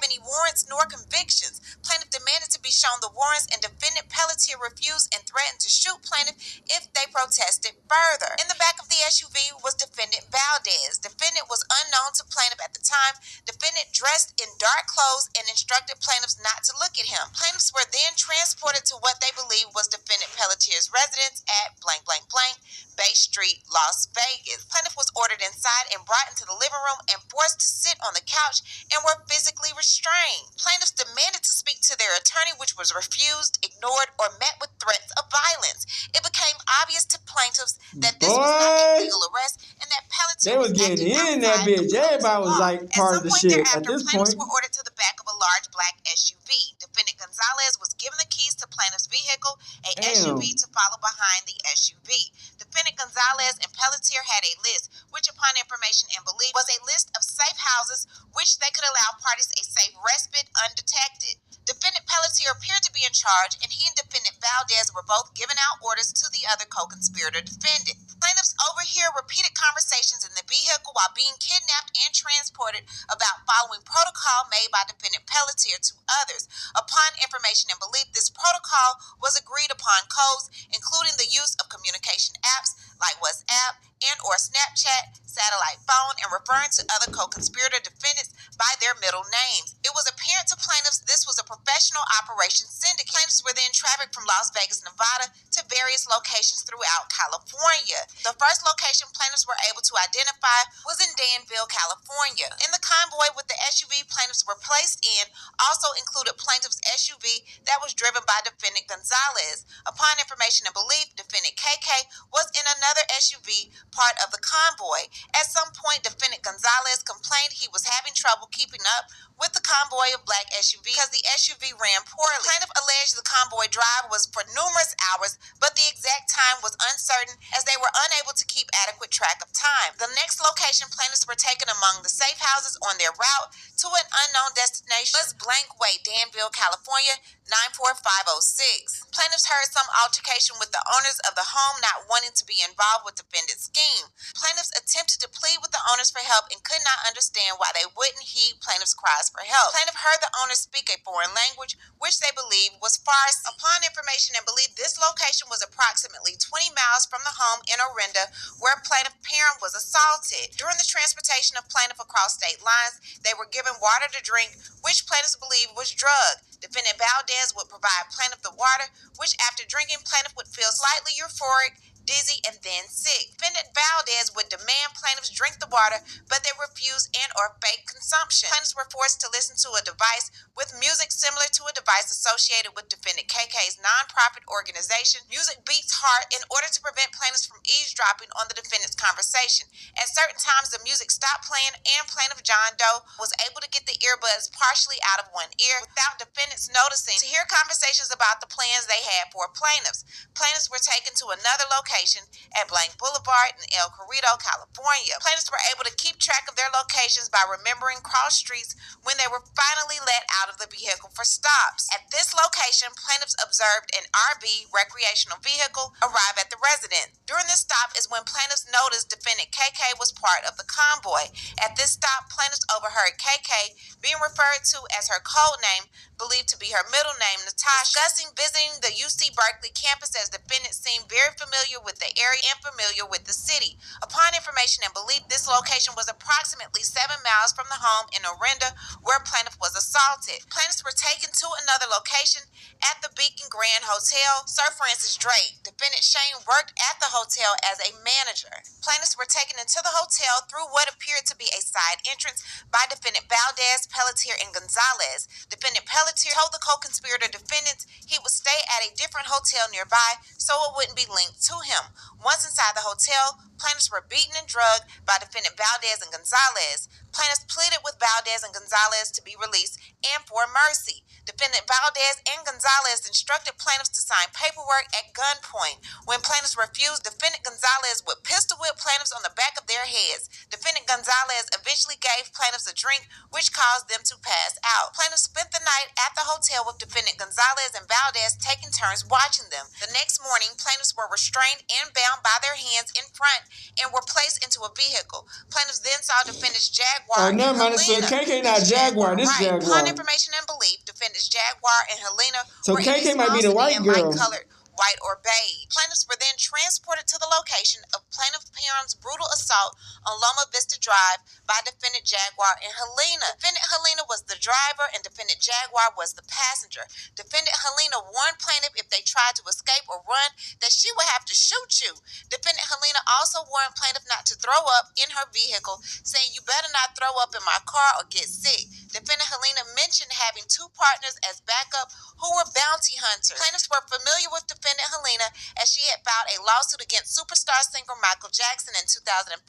any warrants nor convictions. Plaintiff demanded to be shown the warrants, and defendant Pelletier refused and threatened to shoot plaintiff if they protested further. In the back of the SUV was defendant Valdez. Defendant was unknown to plaintiff at the time. Defendant dressed in dark clothes and instructed plaintiffs not to look at him. Plaintiffs were then transported to what they believed was defendant Pelletier's residence at blank blank blank Bay Street, Las Vegas. Plaintiff was ordered inside and brought into the living room and forced to sit on the couch and were physically restrained. Plaintiffs demanded to speak to their attorney, which was refused, ignored, or met with threats of violence. It became obvious to plaintiffs that this was not a legal arrest and that Pelletier was getting in that bitch. Everybody was like part of the shit at this point. Plaintiffs were ordered to the back of a large black SUV. Defendant Gonzalez was given the keys to plaintiff's vehicle, a SUV to follow behind the SUV. Defendant Gonzalez and Pelletier had a list, which upon information and belief was a list of safe houses which they could allow parties a safe respite undetected. Defendant Pelletier appeared to be in charge, and he and defendant Valdez were both giving out orders to the other co-conspirator defendant. Plaintiffs overhear repeated conversations in the vehicle while being kidnapped and transported about following protocol made by defendant Pelletier to others. Upon information and belief, this protocol was agreed upon codes, including the use of communication apps like WhatsApp and or Snapchat, satellite phone, and referring to other co-conspirator defendants by their middle names. It was apparent to plaintiffs this was a professional operation syndicate. Plaintiffs were then trafficked from Las Vegas, Nevada to various locations throughout California. The first location plaintiffs were able to identify was in Danville, California. In the convoy with the SUV plaintiffs were placed in also included plaintiff's SUV that was driven by defendant Gonzalez. Upon information and belief, defendant KK was in another SUV, part of the convoy. At some point, defendant Gonzalez complained he was having trouble keeping up with the convoy of black SUV because the SUV ran poorly. Plaintiff alleged the convoy drive was for numerous hours, but the exact time was uncertain as they were unable to keep adequate track of time. The next location plaintiffs were taken among the safe houses on their route to an unknown destination was blank way, Danville, California, 94506. Plaintiffs heard some altercation with the owners of the home not wanting to be involved with defendant's scheme. Plaintiffs attempted to plead with the owners owners for help and could not understand why they wouldn't heed plaintiff's cries for help. Plaintiff heard the owners speak a foreign language, which they believed was Farsi. Upon information and belief, this location was approximately 20 miles from the home in Orinda where plaintiff parent was assaulted. During the transportation of plaintiff across state lines, they were given water to drink, which plaintiffs believed was drug. Defendant Valdez would provide plaintiff the water, which after drinking, plaintiff would feel slightly euphoric, dizzy, and then sick. Defendant Valdez would demand plaintiffs drink the water, but they refused and or fake consumption. Plaintiffs were forced to listen to a device with music similar to a device associated with defendant KK's nonprofit organization. Music beats hard in order to prevent plaintiffs from eavesdropping on the defendant's conversation. At certain times, the music stopped playing and plaintiff John Doe was able to get the earbuds partially out of one ear without defendants noticing to hear conversations about the plans they had for plaintiffs. Plaintiffs were taken to another location at Blank Boulevard in El Cerrito, California. Plaintiffs were able to keep track of their locations by remembering cross streets when they were finally let out of the vehicle for stops. At this location, plaintiffs observed an RV recreational vehicle arrive at the residence. During this stop is when plaintiffs noticed defendant KK was part of the convoy. At this stop, plaintiffs overheard KK being referred to as her code name, believed to be her middle name, Natasha, discussing visiting the UC Berkeley campus as defendants seemed very familiar with the area and familiar with the city. Upon information and belief, this location was approximately 7 miles from the home in Orinda where plaintiff was assaulted. Plaintiffs were taken to another location at the Beacon Grand Hotel. Sir Francis Drake, defendant Shane, worked at the hotel as a manager. Plaintiffs were taken into the hotel through what appeared to be a side entrance by defendant Valdez, Pelletier, and Gonzalez. Defendant Pelletier told the co-conspirator defendants he would stay at a different hotel nearby so it wouldn't be linked to him. Once inside the hotel, plaintiffs were beaten and drugged by defendant Valdez and Gonzalez. Plaintiffs pleaded with Valdez and Gonzalez to be released and for mercy. Defendant Valdez and Gonzalez instructed plaintiffs to sign paperwork at gunpoint. When plaintiffs refused, defendant Gonzalez would pistol whip plaintiffs on the back of their heads. Defendant Gonzalez eventually gave plaintiffs a drink, which caused them to pass out. Plaintiffs spent the night at the hotel with defendant Gonzalez and Valdez taking turns watching them. The next morning, plaintiffs were restrained and bound by their hands in front and were placed into a vehicle. Plaintiffs then saw defendants Jaguar and never mind. So Helena. KK not Jaguar. This Right. Jaguar. Upon information and belief, defendants Jaguar and Helena So were KK in a might be the small white sedan, girl. light-colored, white or beige. Plaintiffs were then transported to the location of plaintiff Parham's brutal assault on Loma Vista Drive by defendant Jaguar and Helena. Defendant Helena was the driver and defendant Jaguar was the passenger. Defendant Helena warned plaintiff if they tried to escape or run that she would have to shoot you. Defendant Helena also warned plaintiff not to throw up in her vehicle, saying you better not throw up in my car or get sick. Defendant Helena mentioned having two partners as backup who were bounty hunters. Plaintiffs were familiar with defendant Helena as she had filed a lawsuit against superstar singer Michael Jackson in 2005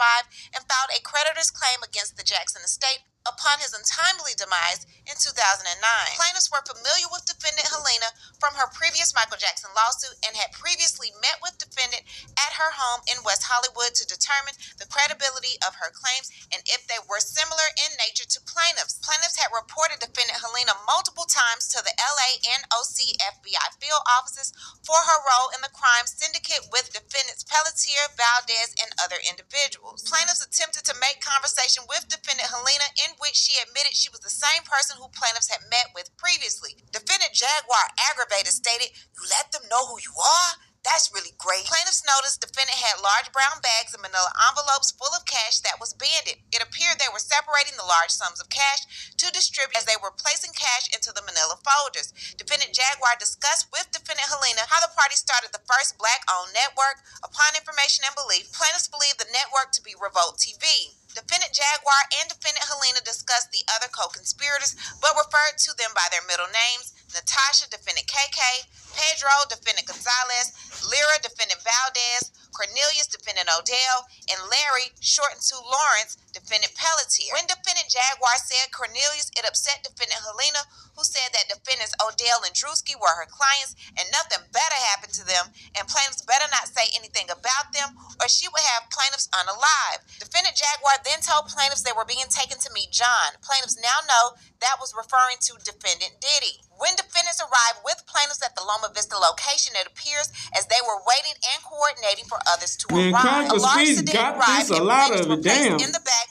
and filed a creditor's claim against the Jackson estate upon his untimely demise in 2009. Plaintiffs were familiar with defendant Helena from her previous Michael Jackson lawsuit and had previously met with defendant at her home in West Hollywood to determine the credibility of her claims and if they were similar in nature to plaintiffs. Plaintiffs had reported defendant Helena multiple times to the LA and OC FBI field offices for her role in the crime syndicate with defendants Pelletier, Valdez, and other individuals. Plaintiffs attempted to make conversation with defendant Helena in which she admitted she was the same person who plaintiffs had met with previously. Defendant Jaguar, aggravated, stated, "You let them know who you are? That's really great." Plaintiffs noticed defendant had large brown bags and manila envelopes full of cash that was banded. It appeared they were separating the large sums of cash to distribute as they were placing cash into the manila folders. Defendant Jaguar discussed with defendant Helena how the party started the first black-owned network. Upon information and belief, plaintiffs believed the network to be Revolt TV. Defendant Jaguar and defendant Helena discussed the other co-conspirators, but referred to them by their middle names: Natasha, defendant KK, Pedro, defendant Gonzalez, Lyra, defendant Valdez, Cornelius, defendant Odell, and Larry, shortened to Lawrence, defendant Pelletier. When defendant Jaguar said Cornelius, it upset defendant Helena, who said that defendants Odell and Druski were her clients and nothing better happened to them, and plaintiffs better not say anything about them or she would have plaintiffs unalive. Defendant Jaguar then told plaintiffs they were being taken to meet John. Plaintiffs now know that was referring to defendant Diddy. When defendants arrived with plaintiffs at the Loma Vista location, it appears as they were waiting and coordinating for others to arrive. Chronicles A large Speeds sedan got arrived this a and lot plaintiffs of were it. placed Damn. in the back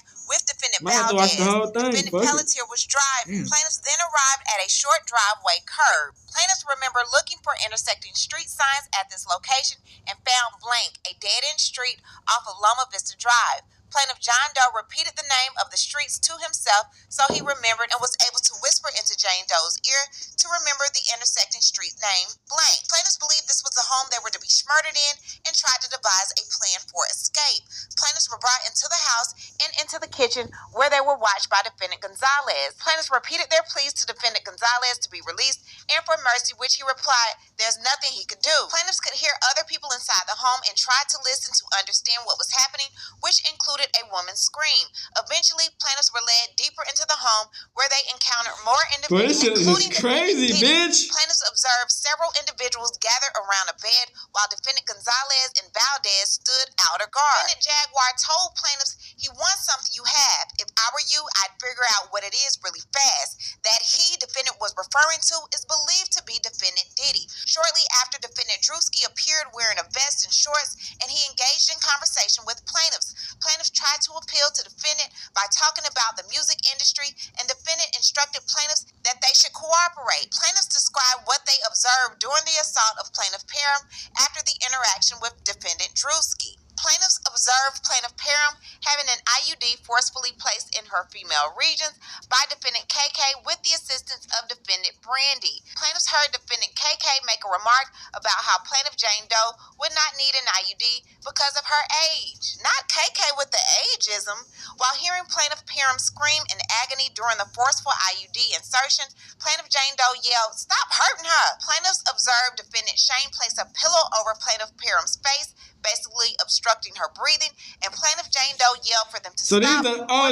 Might have to watch the whole thing. Defendant Fuck it. Pelletier was driving. Plaintiffs then arrived at a short driveway curb. Plaintiffs remember looking for intersecting street signs at this location and found blank, a dead-end street off of Loma Vista Drive. Plaintiff John Doe repeated the name of the streets to himself, so he remembered and was able to whisper into Jane Doe's ear to remember the intersecting street name blank. Plaintiffs believed this was the home they were to be murdered in and tried to devise a plan for escape. Plaintiffs were brought into the house and into the kitchen where they were watched by defendant Gonzalez. Plaintiffs repeated their pleas to defendant Gonzalez to be released and for mercy, which he replied, "There's nothing he could do." Plaintiffs could hear other people inside the home and tried to listen to understand what was happening, which included a woman's scream. Eventually, plaintiffs were led deeper into the home where they encountered more individuals, including crazy, bitch. Plaintiffs observed several individuals gathered around a bed while defendant Gonzalez and Valdez stood outer guard. Defendant Jaguar told plaintiffs he wants something you have. If I were you, I'd figure out what it is really fast. That he, defendant, was referring to is believed to be defendant Diddy. Shortly after, defendant Druski appeared wearing a vest and shorts, and he engaged in conversation with plaintiffs. Plaintiffs tried to appeal to defendant by talking about the music industry, and defendant instructed plaintiffs that they should cooperate. Plaintiffs described what they observed during the assault of plaintiff Parham after the interaction with defendant Druski. Plaintiffs observed plaintiff Parham having an IUD forcefully placed in her female regions by defendant KK with the assistance of defendant Brandy. Plaintiffs heard defendant KK make a remark about how plaintiff Jane Doe would not need an IUD because of her age. Not KK with the ageism. While hearing plaintiff Parham scream in agony during the forceful IUD insertion, plaintiff Jane Doe yelled, "Stop hurting her." Plaintiffs observed defendant Shane place a pillow over plaintiff Parham's face, basically obstructing her breathing, and plaintiff Jane Doe yelled for them to stop.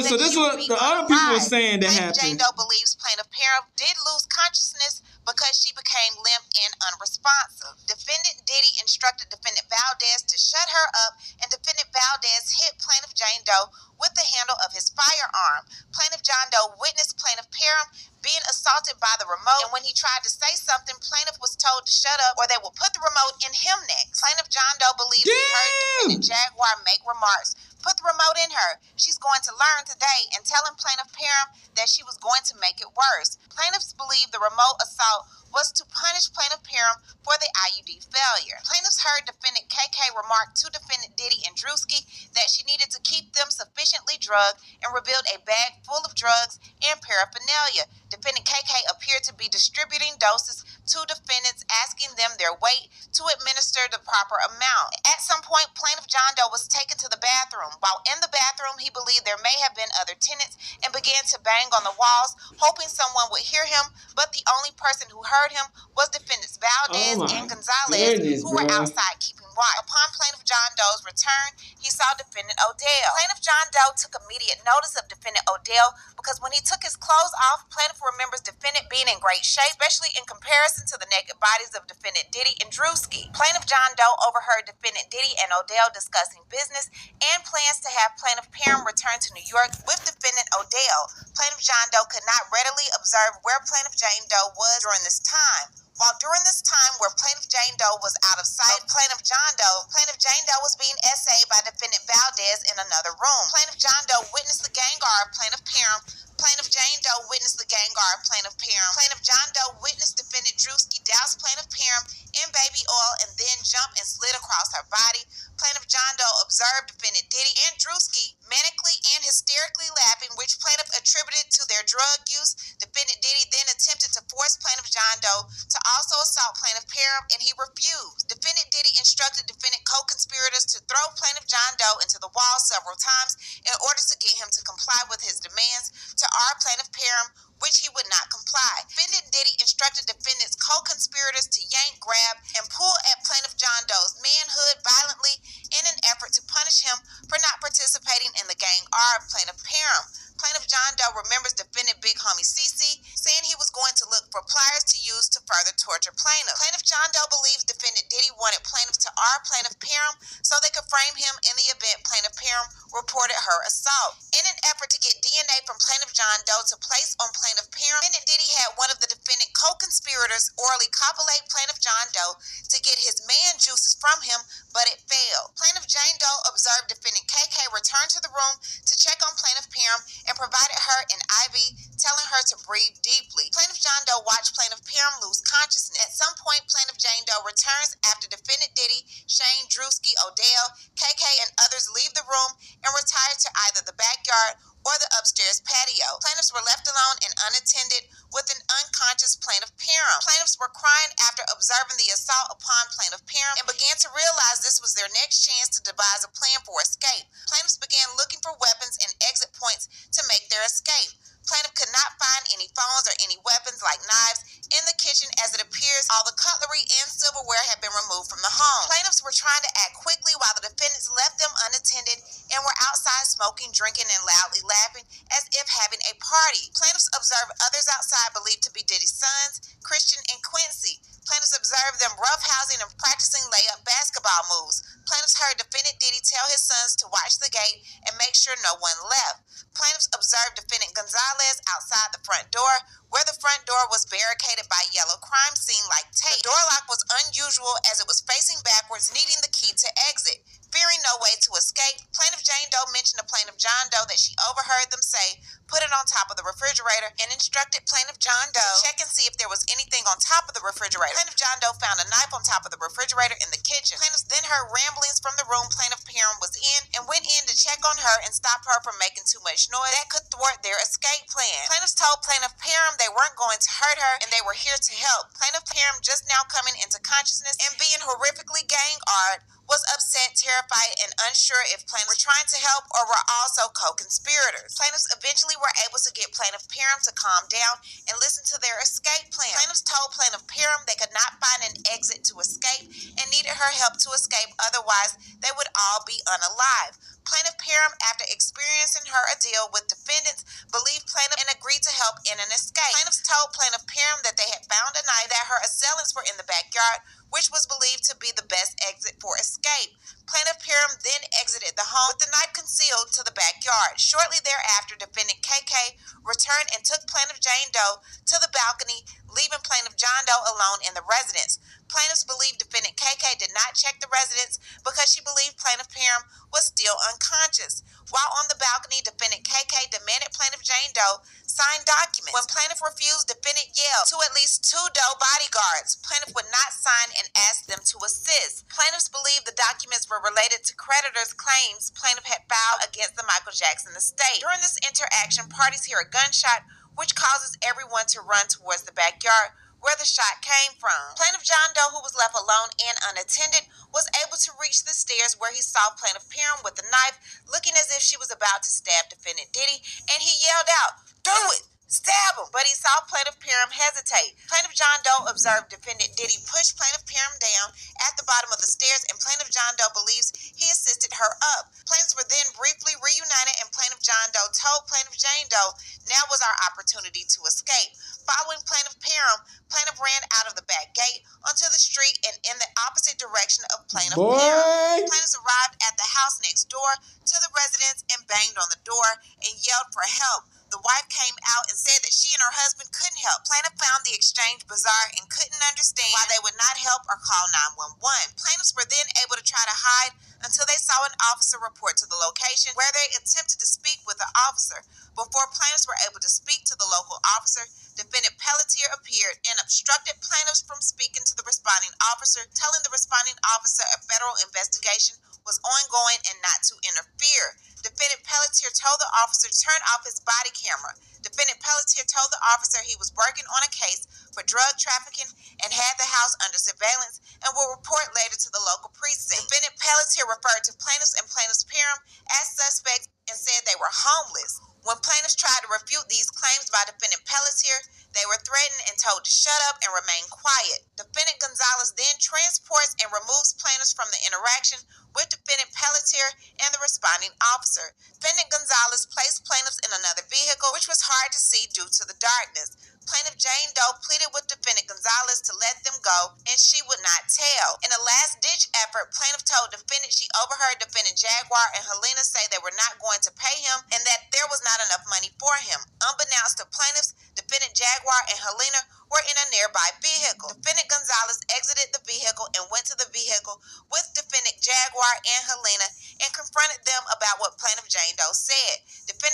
So this is what the other people were saying that happened. Jane happened. Doe believes plaintiff Parham did lose consciousness because she became limp and unresponsive. Defendant Diddy instructed defendant Valdez to shut her up, and defendant Valdez hit plaintiff Jane Doe with the handle of his firearm. Plaintiff John Doe witnessed plaintiff Parham being assaulted by the remote, and when he tried to say something, plaintiff was told to shut up or they will put the remote in him next. Plaintiff John Doe believes he heard defendant Jaguar make remarks. "Put the remote in her. She's going to learn today," and telling plaintiff Parham that she was going to make it worse. Plaintiffs believe the remote assault was to punish plaintiff Parham for the IUD failure. Plaintiffs heard defendant KK remark to defendant Diddy and Druski that she needed to keep them sufficiently drugged and revealed a bag full of drugs and paraphernalia. Defendant KK appeared to be distributing doses to defendants, asking them their weight to administer the proper amount. At some point, plaintiff John Doe was taken to the bathroom. While in the bathroom, he believed there may have been other tenants and began to bang on the walls, hoping someone would hear him, but the only person who heard him was defendants Valdez and Gonzalez, who were outside keeping watch. Upon plaintiff John Doe's return, he saw defendant Odell. Plaintiff John Doe took immediate notice of defendant Odell because when he took his clothes off, plaintiff remembers defendant being in great shape, especially in comparison to the naked bodies of defendant Diddy and Druski. Plaintiff John Doe overheard defendant Diddy and Odell discussing business and plans to have plaintiff Parham return to New York with defendant Odell. Plaintiff John Doe could not readily observe where plaintiff Jane Doe was during this time. While during this time where plaintiff Jane Doe was out of sight of plaintiff John Doe, plaintiff Jane Doe was being essayed by defendant Valdez in another room. Plaintiff John Doe witnessed the gang guard of plaintiff Parham. Plaintiff Jane Doe witnessed the gang guard of plaintiff Parham. Plaintiff John Doe witnessed defendant Druski douse plaintiff Parham in baby oil and then jump and slid across her body. Plaintiff John Doe observed defendant Diddy and Druski manically and hysterically laughing, which plaintiff attributed to their drug use. Defendant Diddy then attempted to force plaintiff John Doe to also assault plaintiff Parham, and he refused. Defendant Diddy instructed defendant co-conspirators to throw plaintiff John Doe into the wall several times in order to get him to comply with his demands to our plaintiff Parham, which he would not comply. Defendant Diddy instructed defendants co-conspirators to yank, grab, and pull at plaintiff John Doe's manhood violently in an effort to punish him for not participating in the gang R of plaintiff Parham. Plaintiff John Doe remembers defendant Big Homie CC saying he was going to look for pliers to use to further torture plaintiff. Plaintiff John Doe believes defendant Diddy wanted plaintiff to R plaintiff Parham so they could frame him in the event plaintiff Parham reported her assault. In an effort to get DNA from plaintiff John Doe to place on plaintiff Parham, defendant Diddy had one of the defendant co-conspirators orally copulate plaintiff John Doe to get his man juices from him, but it failed. Plaintiff Jane Doe observed defendant KK return to the room to check on from plaintiff Perham and provided her an IV, telling her to breathe deeply. Plaintiff John Doe watched plaintiff Perham lose consciousness. At some point, plaintiff Jane Doe returns after defendant Diddy, Shane, Druski, Odell, KK, and others leave the room and retire to either the backyard or the upstairs patio. Plaintiffs were left alone and unattended with an unconscious plaintiff Perham. Plaintiffs were crying after observing the assault upon plaintiff Perham and began to realize this was their next chance to devise a plan for escape. Plaintiffs began looking for weapons and exit points to make their escape. Plaintiff could not find any phones or any weapons like knives in the kitchen, as it appears all the cutlery and silverware had been removed from the home. Plaintiffs were trying to act quickly while the defendants left them unattended and were outside smoking, drinking, and loudly laughing as if having a party. Plaintiffs observed others outside believed to be Diddy's sons, Christian and Quincy. Plaintiffs observed them roughhousing and practicing layup basketball moves. Plaintiffs heard defendant Diddy tell his sons to watch the gate and make sure no one left. Plaintiffs observed defendant Gonzalez outside the front door, where the front door was barricaded by yellow crime scene-like tape. The door lock was unusual as it was facing backwards, needing the key to exit. Fearing no way to escape, plaintiff Jane Doe mentioned to plaintiff John Doe that she overheard them say, "Put it on top of the refrigerator," and instructed plaintiff John Doe to check and see if there was anything on top of the refrigerator. Plaintiff John Doe found a knife on top of the refrigerator in the kitchen. Plaintiffs then heard ramblings from the room plaintiff Perham was in and went in to check on her and stop her from making too much noise that could thwart their escape plan. Plaintiffs told plaintiff Perham they weren't going to hurt her and they were here to help. Plaintiff Perham, just now coming into consciousness and being horrifically gang-ard, was upset, terrified, and unsure if plaintiffs were trying to help or were also co-conspirators. Plaintiffs eventually were able to get plaintiff Perham to calm down and listen to their escape plan. Plaintiffs told plaintiff Perham they could not find an exit to escape and needed her help to escape, otherwise they would all be unalive. Plaintiff Perham, after experiencing her ordeal with defendants, believed plaintiff and agreed to help in an escape. Plaintiffs told plaintiff Perham that they had found a knife, that her assailants were in the backyard, which was believed to be the best exit for escape. Plaintiff Perham then exited the home with the knife concealed to the backyard. Shortly thereafter, defendant KK returned and took plaintiff Jane Doe to the balcony, leaving plaintiff John Doe alone in the residence. Plaintiffs believed defendant KK did not check the residence because she believed plaintiff Perham was still unconscious. While on the balcony, defendant KK demanded plaintiff Jane Doe sign documents. When plaintiff refused, defendant yelled to at least 2 Doe bodyguards. Plaintiff would not sign and asked them to assist. Plaintiffs believed the documents were related to creditors' claims plaintiff had filed against the Michael Jackson estate. During this interaction, parties hear a gunshot, which causes everyone to run towards the backyard where the shot came from. Plaintiff John Doe, who was left alone and unattended, was able to reach the stairs where he saw plaintiff Perham with a knife, looking as if she was about to stab defendant Diddy, and he yelled out, "Do it! Stab him!" But he saw plaintiff Perham hesitate. Plaintiff John Doe observed defendant Diddy push plaintiff Perham down at the bottom of the stairs, and plaintiff John Doe believes he assisted her up. Plaintiffs were then briefly reunited, and plaintiff John Doe told plaintiff Jane Doe, "Now was our opportunity to escape." Following plaintiff Perham, plaintiff ran out of the back gate onto the street and in the opposite direction of plaintiff Perham. Plaintiffs arrived at the house next door to the residence and banged on the door and yelled for help. The wife came out and said that she and her husband couldn't help. Plaintiff found the exchange bizarre and couldn't understand why they would not help or call 911. Plaintiffs were then able to try to hide until they saw an officer report to the location, where they attempted to speak with the officer. Before plaintiffs were able to speak to the local officer, defendant Pelletier appeared and obstructed plaintiffs from speaking to the responding officer, telling the responding officer a federal investigation was ongoing and not to interfere. Defendant Pelletier told the officer to turn off his body camera. Defendant Pelletier told the officer he was working on a case for drug trafficking and had the house under surveillance and will report later to the local precinct. Defendant Pelletier referred to plaintiffs and plaintiff's Perham as suspects and said they were homeless. When plaintiffs tried to refute these claims by defendant Pelletier, they were threatened and told to shut up and remain quiet. Defendant Gonzalez then transports and removes plaintiffs from the interaction with defendant Pelletier and the responding officer. Defendant Gonzalez placed plaintiffs in another vehicle, which was hard to see due to the darkness. Plaintiff Jane Doe pleaded with defendant Gonzalez to let them go, and she would not tell. In a last-ditch effort, plaintiff told defendant she overheard defendant Jaguar and Helena say they were not going to pay him and that there was not enough money for him. Unbeknownst to plaintiffs, defendant Jaguar and Helena were in a nearby vehicle. Defendant Gonzalez exited the vehicle and went to the vehicle with defendant Jaguar and Helena and confronted them about what plaintiff Jane Doe said. Defendant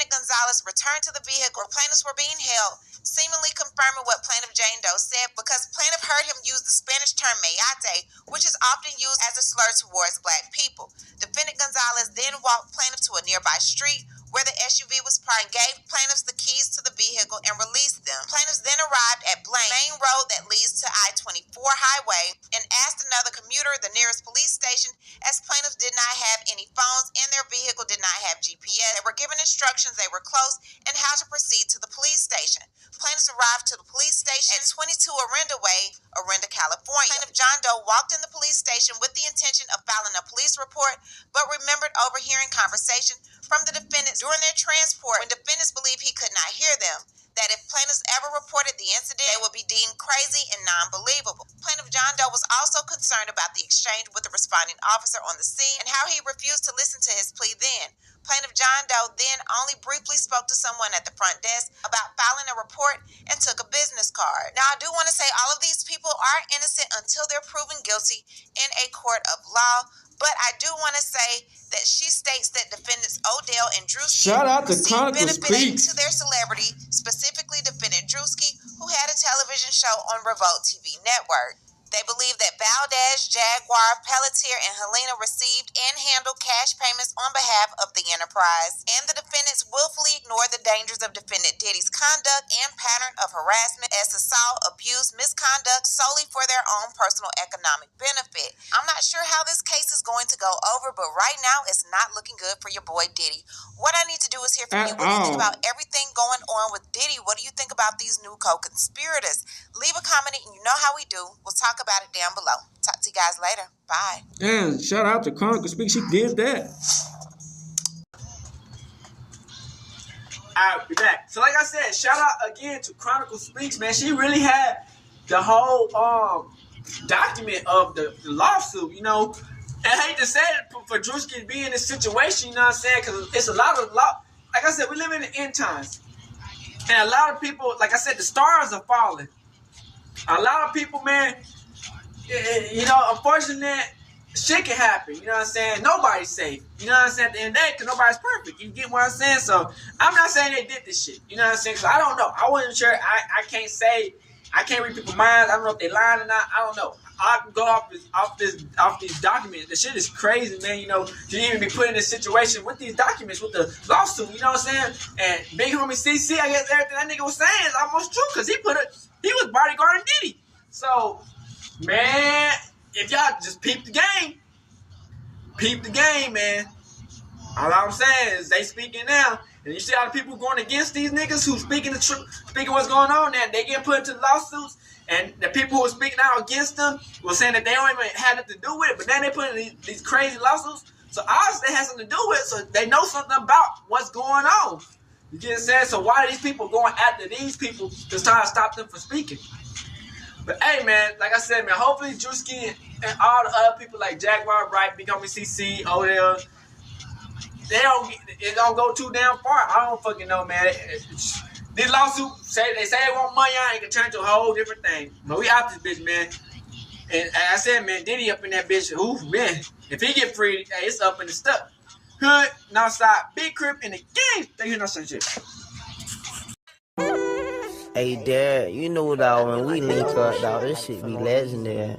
returned to the vehicle where plaintiffs were being held, seemingly confirming what plaintiff Jane Doe said because plaintiff heard him use the Spanish term mayate, which is often used as a slur towards black people. Defendant Gonzalez then walked plaintiff to a nearby street where the SUV was parked and gave plaintiffs the keys to the vehicle and released them. Plaintiffs then arrived at Blaine, the main road that leads to I-24 highway, and asked another commuter the nearest police station as plaintiffs did not have any phones and their vehicle did not have GPS. They were given instructions, they were close, and how to proceed to the police station. Plaintiffs arrived to the police station at 22 Orinda Way, Orinda, California. Plaintiff John Doe walked in the police station with the intention of filing a police report, but remembered overhearing conversation from the defendants during their transport when defendants believed he could not hear them, that if plaintiffs ever reported the incident, they would be deemed crazy and non-believable. Plaintiff John Doe was also concerned about the exchange with the responding officer on the scene and how he refused to listen to his plea then. Plaintiff John Doe then only briefly spoke to someone at the front desk about filing a report and took a business card. Now, I do want to say all of these people are innocent until they're proven guilty in a court of law, but I do want to say that she states that defendants Odell and Druski Shout out to received Chronicle benefits Speaks. to their celebrity, specifically defendant Druski, who had a television show on Revolt TV network. They believe that Valdez, Jaguar, Pelletier, and Helena received and handled cash payments on behalf of the enterprise. And the defendants willfully ignored the dangers of defendant Diddy's conduct and pattern of harassment as assault, abuse, misconduct solely for their own personal economic benefit. I'm not sure how this case is going to go over, but right now it's not looking good for your boy Diddy. What I need to do is hear from you. What do you think about everything going on with Diddy? What do you think about these new co-conspirators? Leave a comment and you know how we do. We'll talk about it down below. Talk to you guys later. Bye. Damn, shout out to Chronicle Speaks. She did that. Alright, be back. So like I said, shout out again to Chronicle Speaks, man. She really had the whole document of the lawsuit, you know. And I hate to say it for Druski to be in this situation, you know what I'm saying? Because it's a lot of like I said, we live in the end times. And a lot of people, like I said, the stars are falling. A lot of people, man, you know, unfortunately, shit can happen. You know what I'm saying? Nobody's safe. You know what I'm saying? At the end of the day, because nobody's perfect. You get what I'm saying? So, I'm not saying they did this shit. You know what I'm saying? Because I don't know. I wasn't sure. I can't say. I can't read people's minds. I don't know if they lying or not. I don't know. I can go off these documents. The shit is crazy, man. You know, to even be put in this situation with these documents, with the lawsuit. You know what I'm saying? And big homie CC, I guess everything that nigga was saying is almost true because he was bodyguarding Diddy. So, man, if y'all just peep the game, man. All I'm saying is they speaking now. And you see all the people going against these niggas who speaking the truth, speaking what's going on now. They get put into lawsuits. And the people who are speaking out against them were saying that they don't even have nothing to do with it. But then they put in these crazy lawsuits. So obviously it has something to do with it. So they know something about what's going on. You get what I'm saying? So why are these people going after these people to try to stop them from speaking? But hey, man, like I said, man, hopefully Druski and all the other people like Jaguar, right, Beckham, CC, Odell, it don't go too damn far. I don't fucking know, man. This lawsuit, they say they want money out, it can turn to a whole different thing. But we out this bitch, man. And I said, man, Diddy up in that bitch. Ooh, man. If he get free, hey, it's up in the stuff. Hood, Northside, Big Crip in the game. They hear no such shit. Hey, Dad, you know, dog, when we link up, dog, this shit be legendary.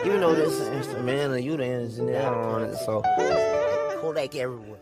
You know this instrumental, you the engineer on it, so Kodak everywhere.